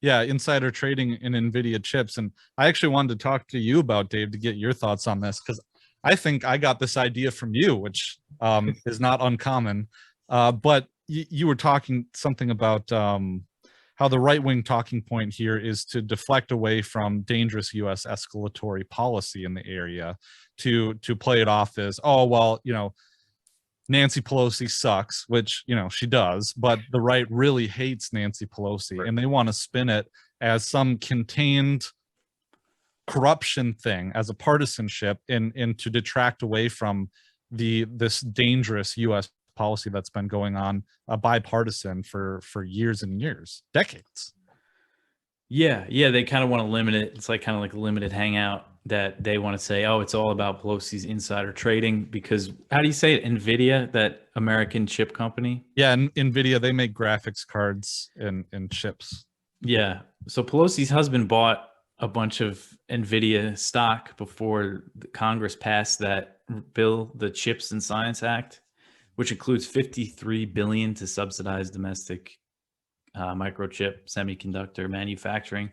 Yeah, insider trading in NVIDIA chips. And I actually wanted to talk to you about, Dave, to get your thoughts on this, because I think I got this idea from you, which is not uncommon. But you were talking something about how the right-wing talking point here is to deflect away from dangerous U.S. escalatory policy in the area to play it off as, oh, well, Nancy Pelosi sucks, which, she does, but the right really hates Nancy Pelosi, right. And they want to spin it as some contained corruption thing, as a partisanship, and to detract away from this dangerous U.S. policy that's been going on, bipartisan for years and years, decades. Yeah, they kind of want to limit it. It's like kind of like a limited hangout that they want to say, oh, it's all about Pelosi's insider trading, because how do you say it? NVIDIA, that American chip company? Yeah, and NVIDIA, they make graphics cards and chips. Yeah. So Pelosi's husband bought a bunch of NVIDIA stock before the Congress passed that bill, the Chips and Science Act, which includes $53 billion to subsidize domestic microchip semiconductor manufacturing.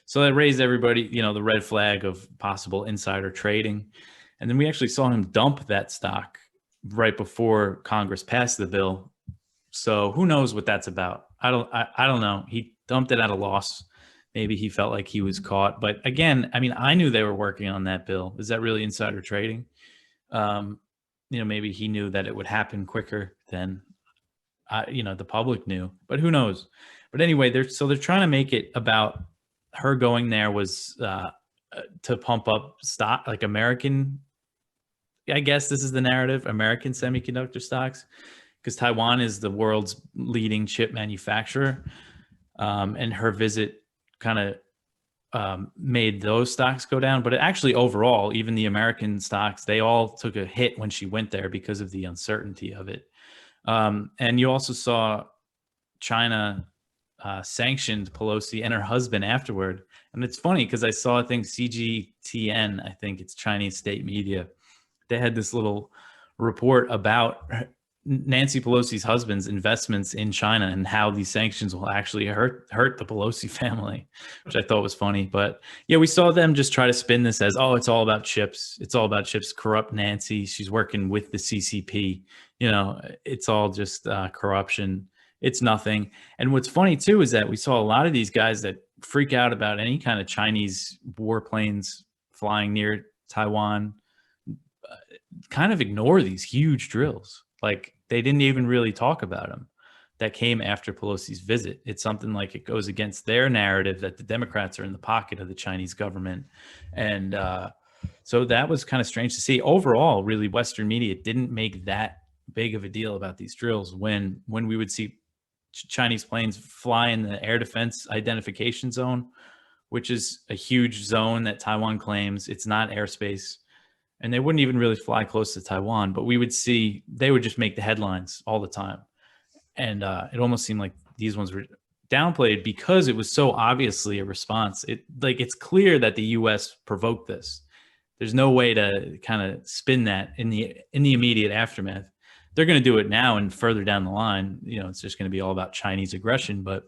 So that raised everybody, the red flag of possible insider trading. And then we actually saw him dump that stock right before Congress passed the bill. So who knows what that's about? I don't know. He dumped it at a loss. Maybe he felt like he was caught. But again, I knew they were working on that bill. Is that really insider trading? Maybe he knew that it would happen quicker than the public knew, but who knows? But anyway, they're trying to make it about her going there was to pump up stock, like American, I guess this is the narrative, American semiconductor stocks, because Taiwan is the world's leading chip manufacturer. And her visit kind of made those stocks go down. But actually overall, even the American stocks, they all took a hit when she went there because of the uncertainty of it. And you also saw China sanctioned Pelosi and her husband afterward. And it's funny because I saw a thing, CGTN, I think it's Chinese state media. They had this little report about Nancy Pelosi's husband's investments in China and how these sanctions will actually hurt the Pelosi family, which I thought was funny. But yeah, we saw them just try to spin this as, oh, it's all about chips. It's all about chips. Corrupt Nancy. She's working with the CCP. It's all just corruption. It's nothing. And what's funny too is that we saw a lot of these guys that freak out about any kind of Chinese warplanes flying near Taiwan kind of ignore these huge drills. Like they didn't even really talk about them. That came after Pelosi's visit. It's something like it goes against their narrative that the Democrats are in the pocket of the Chinese government. And so that was kind of strange to see. Overall, really, Western media didn't make that big of a deal about these drills when we would see Chinese planes fly in the air defense identification zone, which is a huge zone that Taiwan claims. It's not airspace. And they wouldn't even really fly close to Taiwan, but we would see, they would just make the headlines all the time. And it almost seemed like these ones were downplayed because it was so obviously a response. It's clear that the U.S. provoked this. There's no way to kind of spin that in the immediate aftermath. They're going to do it now and further down the line. It's just going to be all about Chinese aggression. But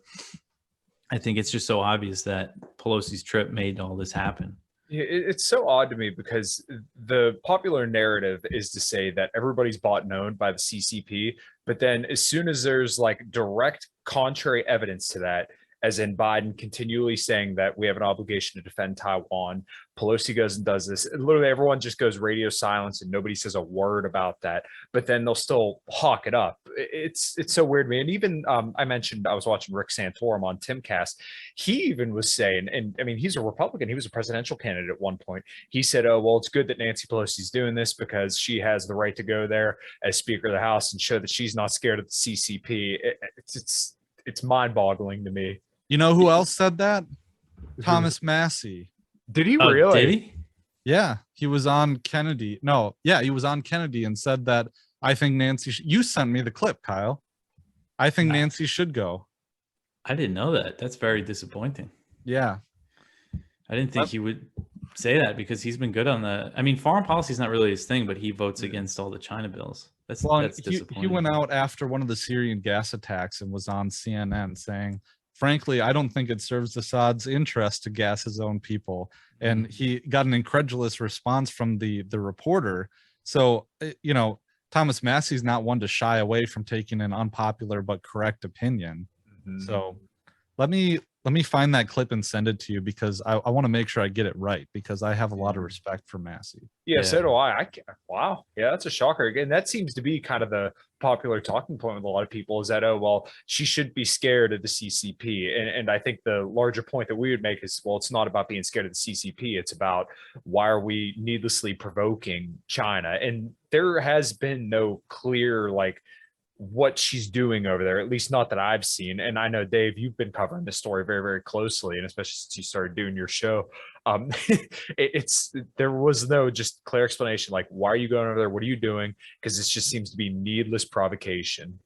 I think it's just so obvious that Pelosi's trip made all this happen. It's so odd to me because the popular narrative is to say that everybody's bought and owned by the CCP, but then as soon as there's like direct contrary evidence to that, as in Biden continually saying that we have an obligation to defend Taiwan, Pelosi goes and does this. Literally everyone just goes radio silence and nobody says a word about that, but then they'll still hawk it up. It's so weird to me. And even I mentioned I was watching Rick Santorum on Timcast. He even was saying, and I mean, he's a Republican. He was a presidential candidate at one point. He said, oh, well, it's good that Nancy Pelosi's doing this because she has the right to go there as Speaker of the House and show that she's not scared of the CCP. It's mind-boggling to me. You know who else said that? Thomas Massey. Did he really? Did he? Yeah, he was on Kennedy. No, yeah, he was on Kennedy and said that I think Nancy. You sent me the clip, Kyle. I think Nancy should go. I didn't know that. That's very disappointing. Yeah, I didn't think he would say that because he's been good on the. I mean, foreign policy is not really his thing, but he votes against all the China bills. That's disappointing. He went out after one of the Syrian gas attacks and was on CNN saying, frankly, I don't think it serves Assad's interest to gas his own people. And he got an incredulous response from the reporter. So, Thomas Massey's not one to shy away from taking an unpopular but correct opinion. Mm-hmm. So let me find that clip and send it to you because I want to make sure I get it right because I have a lot of respect for Massey. Yeah, so do I. Wow. Yeah, that's a shocker. Again, that seems to be kind of the popular talking point with a lot of people is that, oh, well, she should be scared of the CCP. And I think the larger point that we would make is, well, it's not about being scared of the CCP. It's about why are we needlessly provoking China? And there has been no clear, what she's doing over there, at least not that I've seen. And I know, Dave, you've been covering this story very, very closely, and especially since you started doing your show. There was no just clear explanation, why are you going over there? What are you doing? Because this just seems to be needless provocation.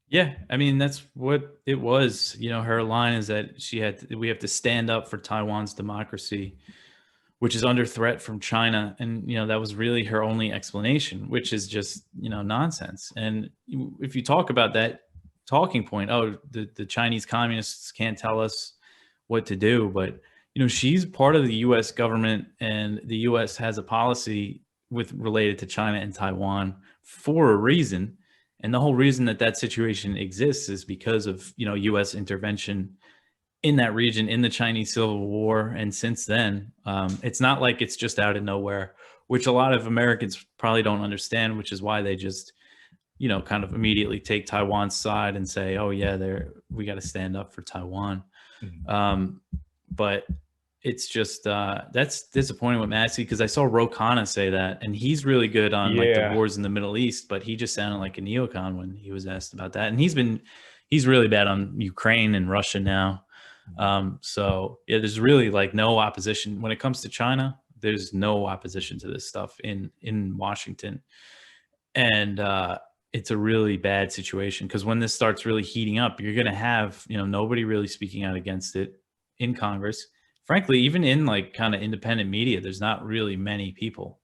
Yeah, I mean, that's what it was. Her line is that we have to stand up for Taiwan's democracy, which is under threat from China. And, that was really her only explanation, which is just, nonsense. And if you talk about that talking point, the Chinese communists can't tell us what to do. But, she's part of the U.S. government, and the U.S. has a policy related to China and Taiwan for a reason. And the whole reason that situation exists is because of, U.S. intervention in that region, in the Chinese Civil War. And since then, it's not like it's just out of nowhere, which a lot of Americans probably don't understand, which is why they just, kind of immediately take Taiwan's side and say, oh yeah, we got to stand up for Taiwan. Mm-hmm. But it's just, that's disappointing with Massey, because I saw Ro Khanna say that, and he's really good on the wars in the Middle East, but he just sounded like a neocon when he was asked about that. And he's really bad on Ukraine and Russia now. So yeah, there's really no opposition when it comes to China. There's no opposition to this stuff in Washington. And, it's a really bad situation because when this starts really heating up, you're going to have, nobody really speaking out against it in Congress. Frankly, even in kind of independent media, there's not really many people,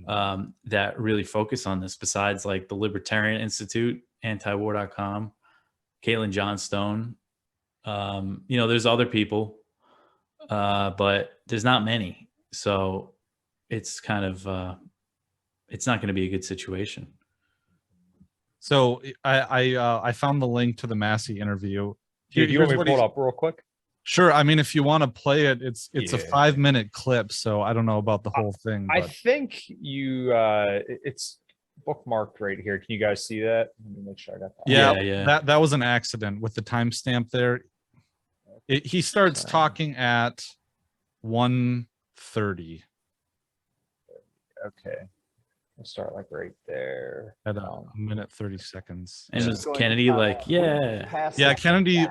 that really focus on this besides the Libertarian Institute, antiwar.com, Caitlin Johnstone. There's other people, but there's not many. So it's kind of, it's not going to be a good situation. So I found the link to the Massey interview. Do you want me to pull it up real quick? Sure. I mean, if you want to play it, it's a 5-minute clip. So I don't know about the whole thing. But. I think it's bookmarked right here. Can you guys see that? Let me make sure I got that. Yeah. That was an accident with the timestamp there. He starts talking at 1:30. Okay. We'll start right there. At a minute 30 seconds. And is Kennedy Kennedy,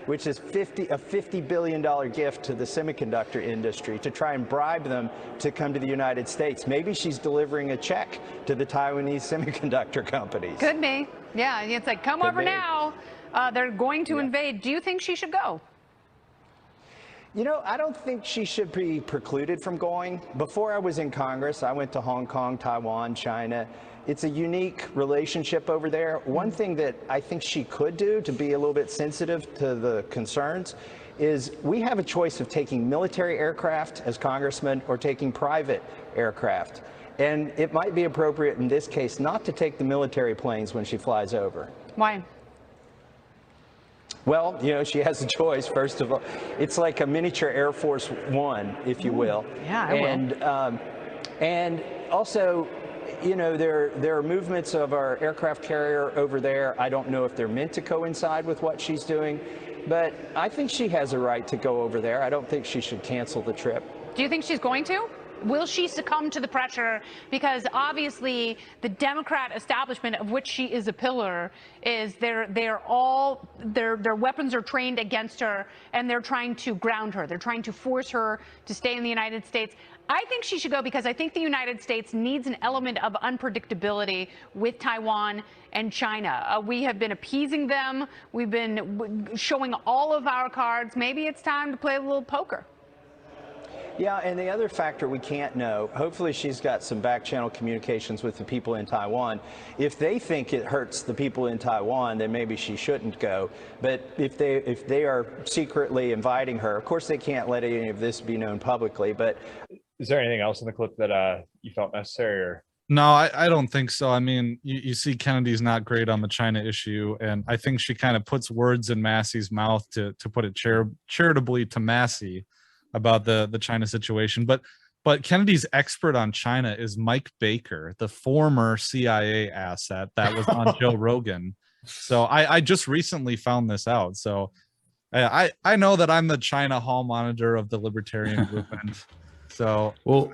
which is a $50 billion gift to the semiconductor industry to try and bribe them to come to the United States. Maybe she's delivering a check to the Taiwanese semiconductor companies. Could be. Yeah, it's come over now. They're going to invade. Do you think she should go? You know, I don't think she should be precluded from going. Before I was in Congress, I went to Hong Kong, Taiwan, China. It's a unique relationship over there. One thing that I think she could do to be a little bit sensitive to the concerns is we have a choice of taking military aircraft as congressmen or taking private aircraft. And it might be appropriate in this case not to take the military planes when she flies over. Why? Well, you know, she has a choice, first of all. It's like a miniature Air Force One, if you will. Yeah, I will. And also, you know, there are movements of our aircraft carrier over there. I don't know if they're meant to coincide with what she's doing, but I think she has a right to go over there. I don't think she should cancel the trip. Do you think she's going to? Will she succumb to the pressure? Because obviously the Democrat establishment, of which she is a pillar, is their weapons are trained against her, and they're trying to ground her. They're trying to force her to stay in the United States. I think she should go because I think the United States needs an element of unpredictability with Taiwan and China. We have been appeasing them. We've been showing all of our cards. Maybe it's time to play a little poker. Yeah, and the other factor we can't know, hopefully she's got some back channel communications with the people in Taiwan. If they think it hurts the people in Taiwan, then maybe she shouldn't go. But if they are secretly inviting her, of course they can't let any of this be known publicly. But is there anything else in the clip that you felt necessary? Or? No, I don't think so. I mean, you see Kennedy's not great on the China issue, and I think she kind of puts words in Massey's mouth to put it charitably to Massey about the China situation. But Kennedy's expert on China is Mike Baker, the former CIA asset that was on Joe Rogan. So I just recently found this out. So I know that I'm the China hall monitor of the libertarian movement. So well,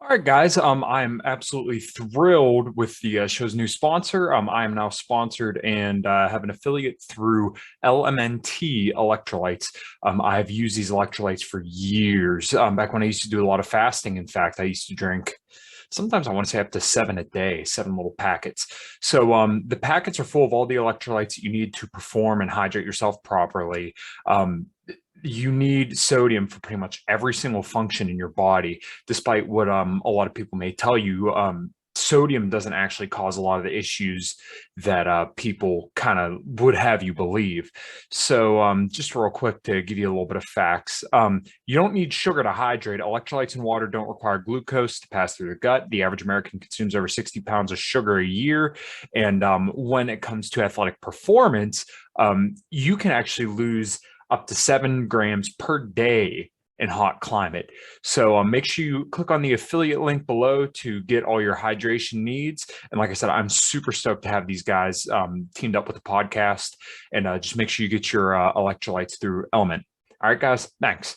all right, guys. I'm absolutely thrilled with the show's new sponsor. I am now sponsored and have an affiliate through LMNT electrolytes. I've used these electrolytes for years. Back when I used to do a lot of fasting, in fact, I used to drink, sometimes I want to say up to 7 a day, 7 little packets. So the packets are full of all the electrolytes that you need to perform and hydrate yourself properly. You need sodium for pretty much every single function in your body, despite what a lot of people may tell you. Sodium doesn't actually cause a lot of the issues that people kind of would have you believe. So just real quick to give you a little bit of facts. You don't need sugar to hydrate. Electrolytes and water don't require glucose to pass through the gut. The average American consumes over 60 pounds of sugar a year. And when it comes to athletic performance, you can actually lose up to 7 grams per day in hot climate. So make sure you click on the affiliate link below to get all your hydration needs. And like I said, I'm super stoked to have these guys teamed up with the podcast, and just make sure you get your electrolytes through Element. All right, guys, thanks.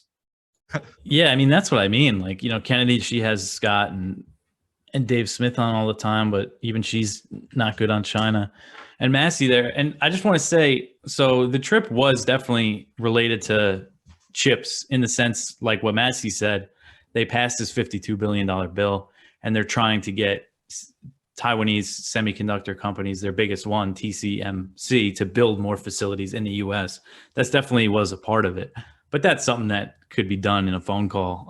Yeah, I mean, that's what I mean. Like, you know, Kennedy, she has Scott and Dave Smith on all the time, but even she's not good on China. And Massey there. And I just want to say, so the trip was definitely related to chips in the sense, like what Massey said, they passed this $52 billion bill, and they're trying to get Taiwanese semiconductor companies, their biggest one, TSMC, to build more facilities in the U.S. That's definitely was a part of it. But that's something that could be done in a phone call.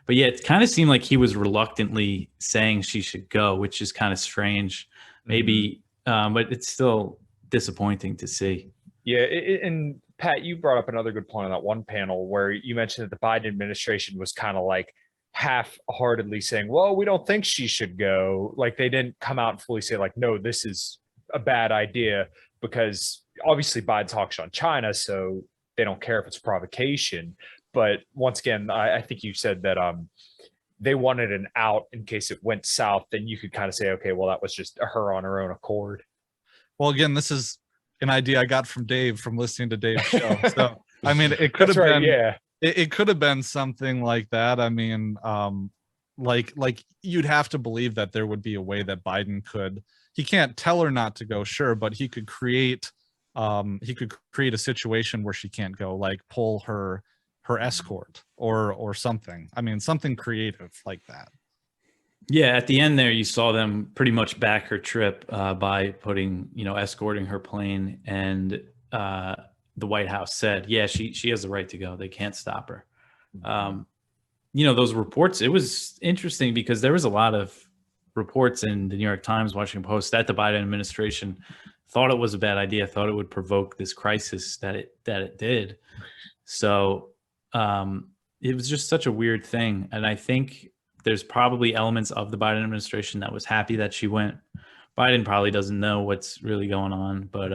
But yeah, it kind of seemed like he was reluctantly saying she should go, which is kind of strange. Maybe, but it's still disappointing to see. Yeah, and Pat, you brought up another good point on that one panel where you mentioned that the Biden administration was kind of like half-heartedly saying, well, we don't think she should go. Like, they didn't come out and fully say, like, no, this is a bad idea, because obviously Biden's hawkish on China, so they don't care if it's provocation. But once again, I think you said that they wanted an out in case it went south. Then you could kind of say, okay, well, that was just her on her own accord. Well, again, this is an idea I got from Dave from listening to Dave's show. So, I mean, it could have been, yeah. It could have been something like that. I mean, like you'd have to believe that there would be a way that Biden could. He can't tell her not to go, sure, but he could create a situation where she can't go, like pull her escort or something. I mean, something creative like that. Yeah, at the end there, you saw them pretty much back her trip by putting, escorting her plane, and the White House said, yeah, she has the right to go. They can't stop her. Those reports, it was interesting because there was a lot of reports in the New York Times, Washington Post, that the Biden administration thought it was a bad idea, thought it would provoke this crisis that it did. So it was just such a weird thing. And I think there's probably elements of the Biden administration that was happy that she went. Biden probably doesn't know what's really going on, but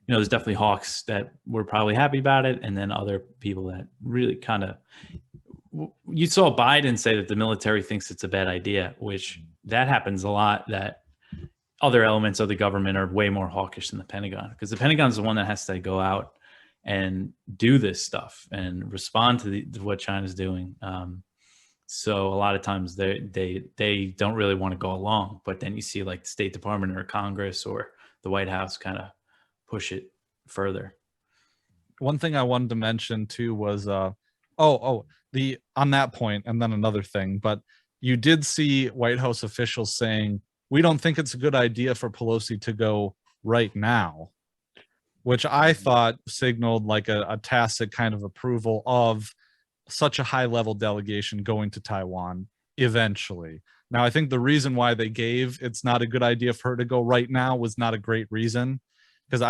there's definitely hawks that were probably happy about it, and then other people that really kind of. You saw Biden say that the military thinks it's a bad idea, which that happens a lot, that other elements of the government are way more hawkish than the Pentagon, because the Pentagon is the one that has to go out and do this stuff and respond to what China's doing. So a lot of times they don't really want to go along, but then you see like the State Department or Congress or the White House kind of push it further. One thing I wanted to mention too was on that point, and then another thing, but you did see White House officials saying, we don't think it's a good idea for Pelosi to go right now, which I thought signaled like a tacit kind of approval of such a high level delegation going to Taiwan eventually. Now, I think the reason why they gave it's not a good idea for her to go right now was not a great reason, because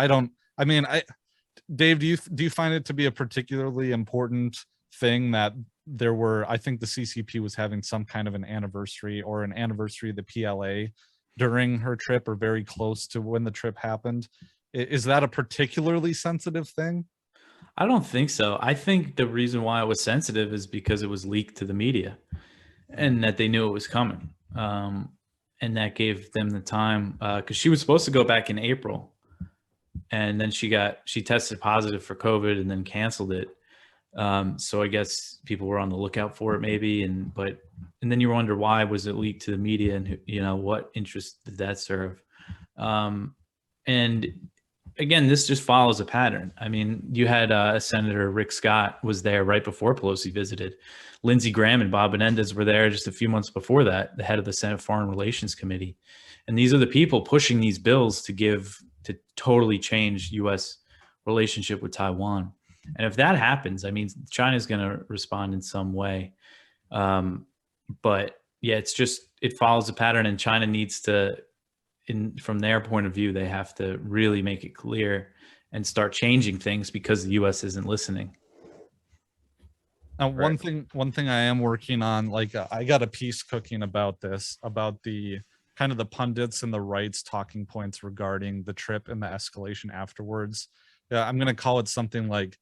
Dave, do you find it to be a particularly important thing that I think the CCP was having some kind of an anniversary of the PLA during her trip, or very close to when the trip happened? Is that a particularly sensitive thing? I don't think so. I think the reason why it was sensitive is because it was leaked to the media and that they knew it was coming. And that gave them the time, because she was supposed to go back in April, and then she tested positive for COVID and then canceled it. So I guess people were on the lookout for it maybe. And then you wonder, why was it leaked to the media, and what interest did that serve? And again, this just follows a pattern. I mean, you had Senator Rick Scott was there right before Pelosi visited. Lindsey Graham and Bob Menendez were there just a few months before that, the head of the Senate Foreign Relations Committee. And these are the people pushing these bills to totally change U.S. relationship with Taiwan. And if that happens, I mean, China's going to respond in some way. But yeah, it follows a pattern, and China needs to, from their point of view, they have to really make it clear and start changing things, because the U.S. isn't listening. Now, one thing I am working on, like I got a piece cooking about this, about the kind of the pundits and the right's talking points regarding the trip and the escalation afterwards. I'm going to call it something like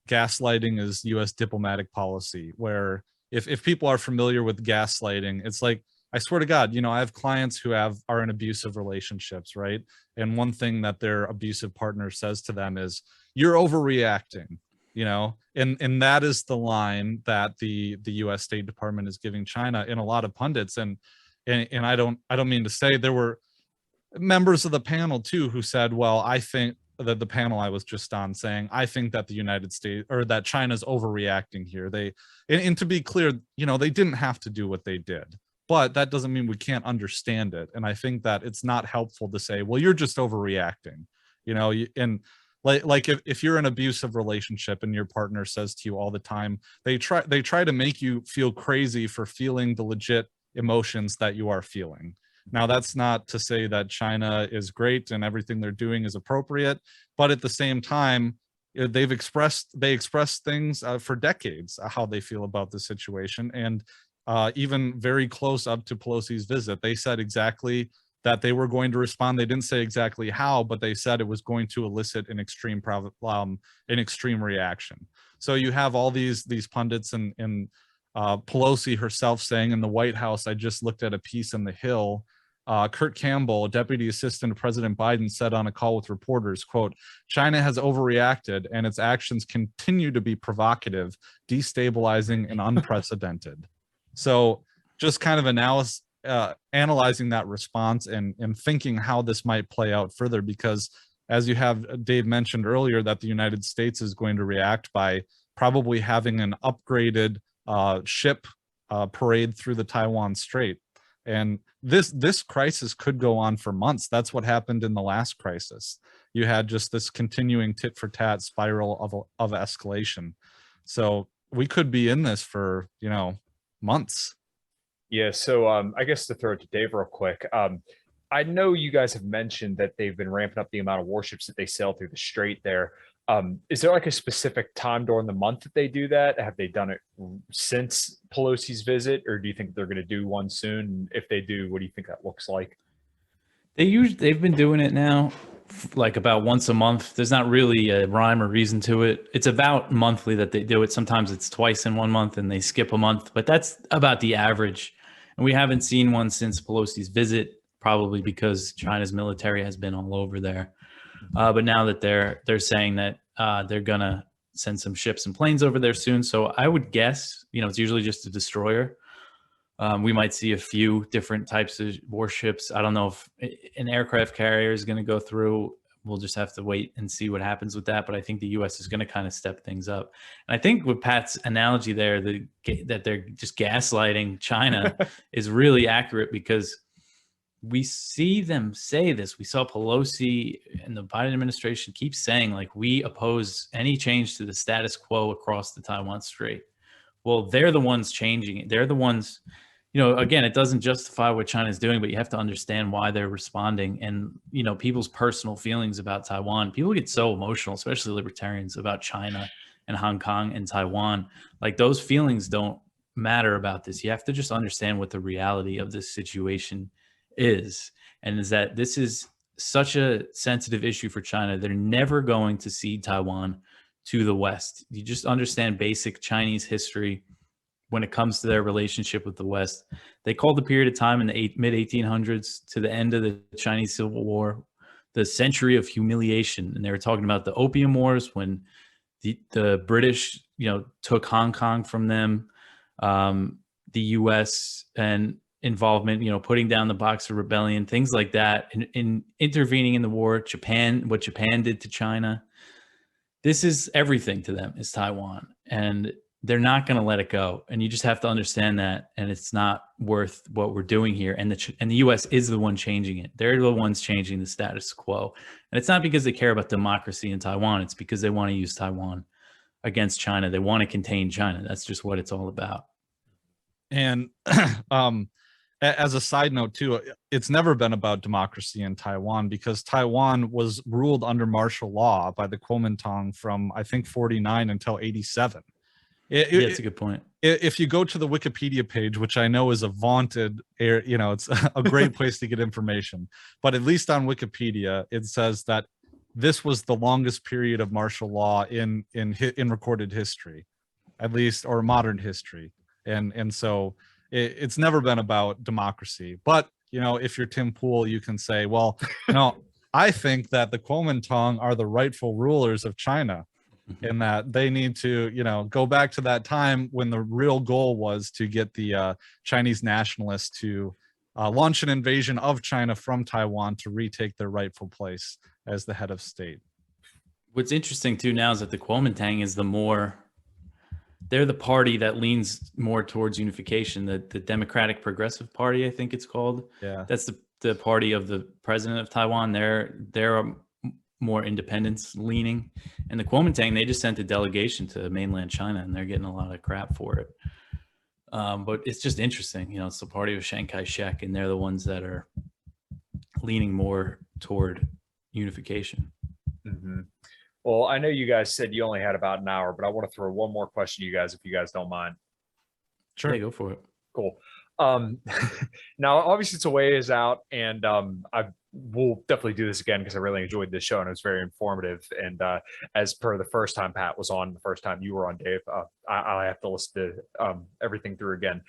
gaslighting is U.S. diplomatic policy, where if people are familiar with gaslighting, it's like, I swear to God, I have clients who are in abusive relationships, right? And one thing that their abusive partner says to them is, you're overreacting, and that is the line that the U.S. State Department is giving China in a lot of pundits. And I don't mean to say, there were members of the panel too who said, well, I think that the panel I was just on saying, I think that the United States, or that China's overreacting here. And to be clear, they didn't have to do what they did, but that doesn't mean we can't understand it. And I think that it's not helpful to say, well, you're just overreacting, and like if you're in an abusive relationship and your partner says to you all the time, they try to make you feel crazy for feeling the legit emotions that you are feeling. Now, that's not to say that China is great and everything they're doing is appropriate, but at the same time, they expressed things for decades how they feel about the situation, and even very close up to Pelosi's visit, they said exactly that they were going to respond. They didn't say exactly how, but they said it was going to elicit an extreme reaction. So you have all these pundits and Pelosi herself saying in the White House. I just looked at a piece in The Hill. Kurt Campbell, deputy assistant to President Biden, said on a call with reporters, quote, China has overreacted and its actions continue to be provocative, destabilizing, and unprecedented. So just kind of analyzing that response and thinking how this might play out further, because as you have Dave mentioned earlier, that the United States is going to react by probably having an upgraded ship parade through the Taiwan Strait. And this crisis could go on for months. That's what happened in the last crisis. You had just this continuing tit for tat spiral of escalation. So we could be in this for, months. Yeah. So I guess to throw it to Dave real quick. I know you guys have mentioned that they've been ramping up the amount of warships that they sail through the strait there. Is there like a specific time during the month that they do that? Have they done it since Pelosi's visit, or do you think they're going to do one soon? And if they do, what do you think that looks like? They've been doing it now like about once a month. There's not really a rhyme or reason to it. It's about monthly that they do it. Sometimes it's twice in 1 month and they skip a month, but that's about the average. And we haven't seen one since Pelosi's visit, probably because China's military has been all over there. But now that they're saying that they're gonna send some ships and planes over there soon, so I would guess, it's usually just a destroyer. We might see a few different types of warships. I don't know if an aircraft carrier is going to go through. We'll just have to wait and see what happens with that. But I think the U.S. is going to kind of step things up. And I think with Pat's analogy there, that they're just gaslighting China is really accurate, because we see them say this. We saw Pelosi and the Biden administration keep saying, like, we oppose any change to the status quo across the Taiwan Strait. Well, they're the ones changing it. They're the ones, again, it doesn't justify what China's doing, but you have to understand why they're responding. And, people's personal feelings about Taiwan, people get so emotional, especially libertarians, about China and Hong Kong and Taiwan. Like, those feelings don't matter about this. You have to just understand what the reality of this situation is. And is that this is such a sensitive issue for China. They're never going to cede Taiwan to the West. You just understand basic Chinese history when it comes to their relationship with the West. They called the period of time in the mid-1800s to the end of the Chinese Civil War the century of humiliation. And they were talking about the Opium Wars, when the British, took Hong Kong from them, the U.S. and involvement, putting down the Boxer Rebellion, things like that, in intervening in the war. Japan, what Japan did to China. This is everything to them, is Taiwan, and they're not going to let it go. And you just have to understand that, and it's not worth what we're doing here. And the U.S. is the one changing it. They're the ones changing the status quo. And it's not because they care about democracy in Taiwan. It's because they want to use Taiwan against China. They want to contain China. That's just what it's all about. And as a side note too, it's never been about democracy in Taiwan, because Taiwan was ruled under martial law by the Kuomintang from, I think, 49 until 87. That's a good point. If you go to the Wikipedia page, which I know is a vaunted, it's a great place to get information, but at least on Wikipedia, it says that this was the longest period of martial law in recorded history, at least, or modern history. And so it's never been about democracy. But, if you're Tim Pool, you can say, well, I think that the Kuomintang are the rightful rulers of China, and that they need to, go back to that time when the real goal was to get the Chinese nationalists to launch an invasion of China from Taiwan to retake their rightful place as the head of state. What's interesting too now is that the Kuomintang is they're the party that leans more towards unification. The Democratic Progressive Party, I think it's called. Yeah, that's the party of the president of Taiwan. They're more independence leaning, and the Kuomintang, they just sent a delegation to mainland China, and they're getting a lot of crap for it. But it's just interesting, it's the party of Chiang Kai-shek, and they're the ones that are leaning more toward unification. Mm-hmm. Well, I know you guys said you only had about an hour, but I want to throw one more question to you guys, if you guys don't mind. Sure. Yeah, go for it. Cool. Now, obviously, it's a ways out, and I will definitely do this again because I really enjoyed this show and it was very informative. And as per the first time Pat was on, the first time you were on, Dave, I have to listen to everything through again.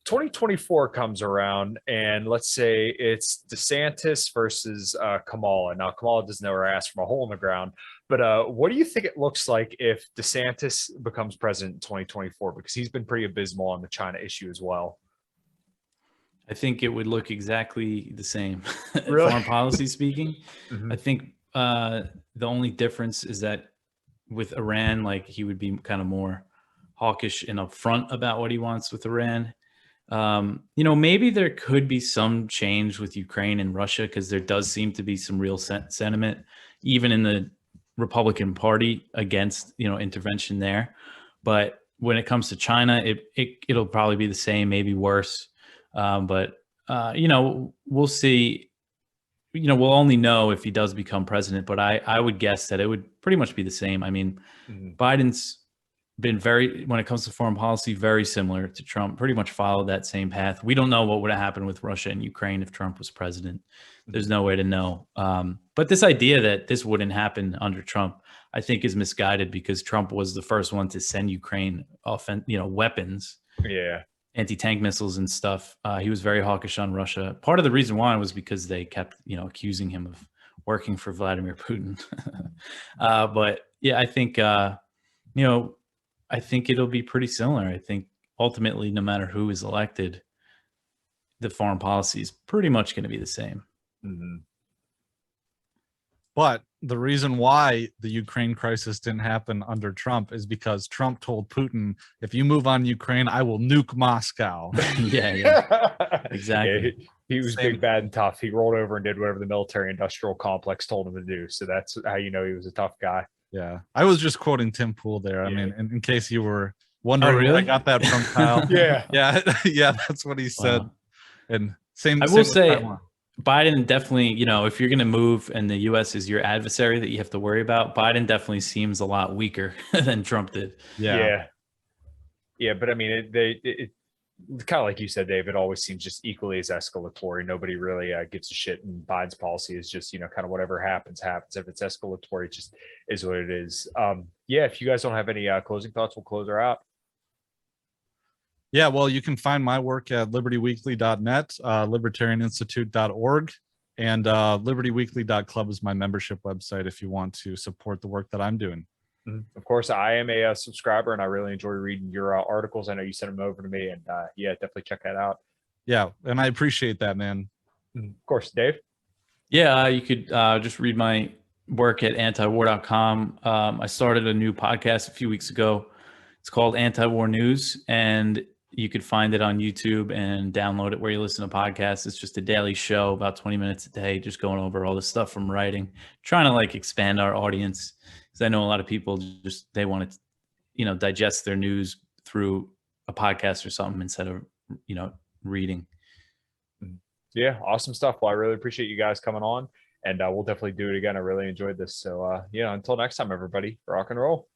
2024 comes around, and let's say it's DeSantis versus Kamala. Now, Kamala doesn't know her ass from a hole in the ground, but what do you think it looks like if DeSantis becomes president in 2024? Because he's been pretty abysmal on the China issue as well. I think it would look exactly the same. Really? Foreign policy speaking. Mm-hmm. I think the only difference is that with Iran, like, he would be kind of more hawkish and upfront about what he wants with Iran. Maybe there could be some change with Ukraine and Russia, because there does seem to be some real sentiment, even in the Republican Party, against intervention there. But when it comes to China, it'll probably be the same, maybe worse. But we'll see. We'll only know if he does become president. But I would guess that it would pretty much be the same. I mean, Biden's been when it comes to foreign policy, very similar to Trump, pretty much followed that same path. We don't know what would have happened with Russia and Ukraine if Trump was president. There's no way to know. But this idea that this wouldn't happen under Trump, I think, is misguided, because Trump was the first one to send Ukraine weapons, anti-tank missiles and stuff. He was very hawkish on Russia. Part of the reason why was because they kept, accusing him of working for Vladimir Putin. But yeah, I think, I think it'll be pretty similar. I think ultimately, no matter who is elected, the foreign policy is pretty much going to be the same. But the reason why the Ukraine crisis didn't happen under Trump is because Trump told Putin, if you move on Ukraine, I will nuke Moscow. Yeah, exactly. Yeah, he was big, bad, and tough. He rolled over and did whatever the military-industrial complex told him to do. So that's how you know he was a tough guy. Yeah, I was just quoting Tim Pool there. I mean, in case you were wondering, really? where I got that from, Kyle. Yeah, that's what he said. Wow. And I will say, Biden definitely, if you're going to move and the U.S. is your adversary that you have to worry about, Biden definitely seems a lot weaker than Trump did. Yeah. But I mean, it kind of like you said, Dave, it always seems just equally as escalatory. Nobody really gives a shit, and Biden's policy is just, kind of whatever happens. If it's escalatory, it just is what it is. If you guys don't have any closing thoughts, we'll close her out. Yeah, well, you can find my work at libertyweekly.net, libertarianinstitute.org, and libertyweekly.club is my membership website if you want to support the work that I'm doing. Of course, I am a subscriber, and I really enjoy reading your articles. I know you sent them over to me, and definitely check that out. Yeah, and I appreciate that, man. Of course, Dave. Yeah, you could just read my work at antiwar.com. I started a new podcast a few weeks ago. It's called Anti-War News, and you could find it on YouTube and download it where you listen to podcasts. It's just a daily show, about 20 minutes a day, just going over all the stuff from writing, trying to expand our audience. Because I know a lot of people they want to, digest their news through a podcast or something instead of, reading. Yeah, awesome stuff. Well, I really appreciate you guys coming on, and we'll definitely do it again. I really enjoyed this. So, until next time, everybody, rock and roll.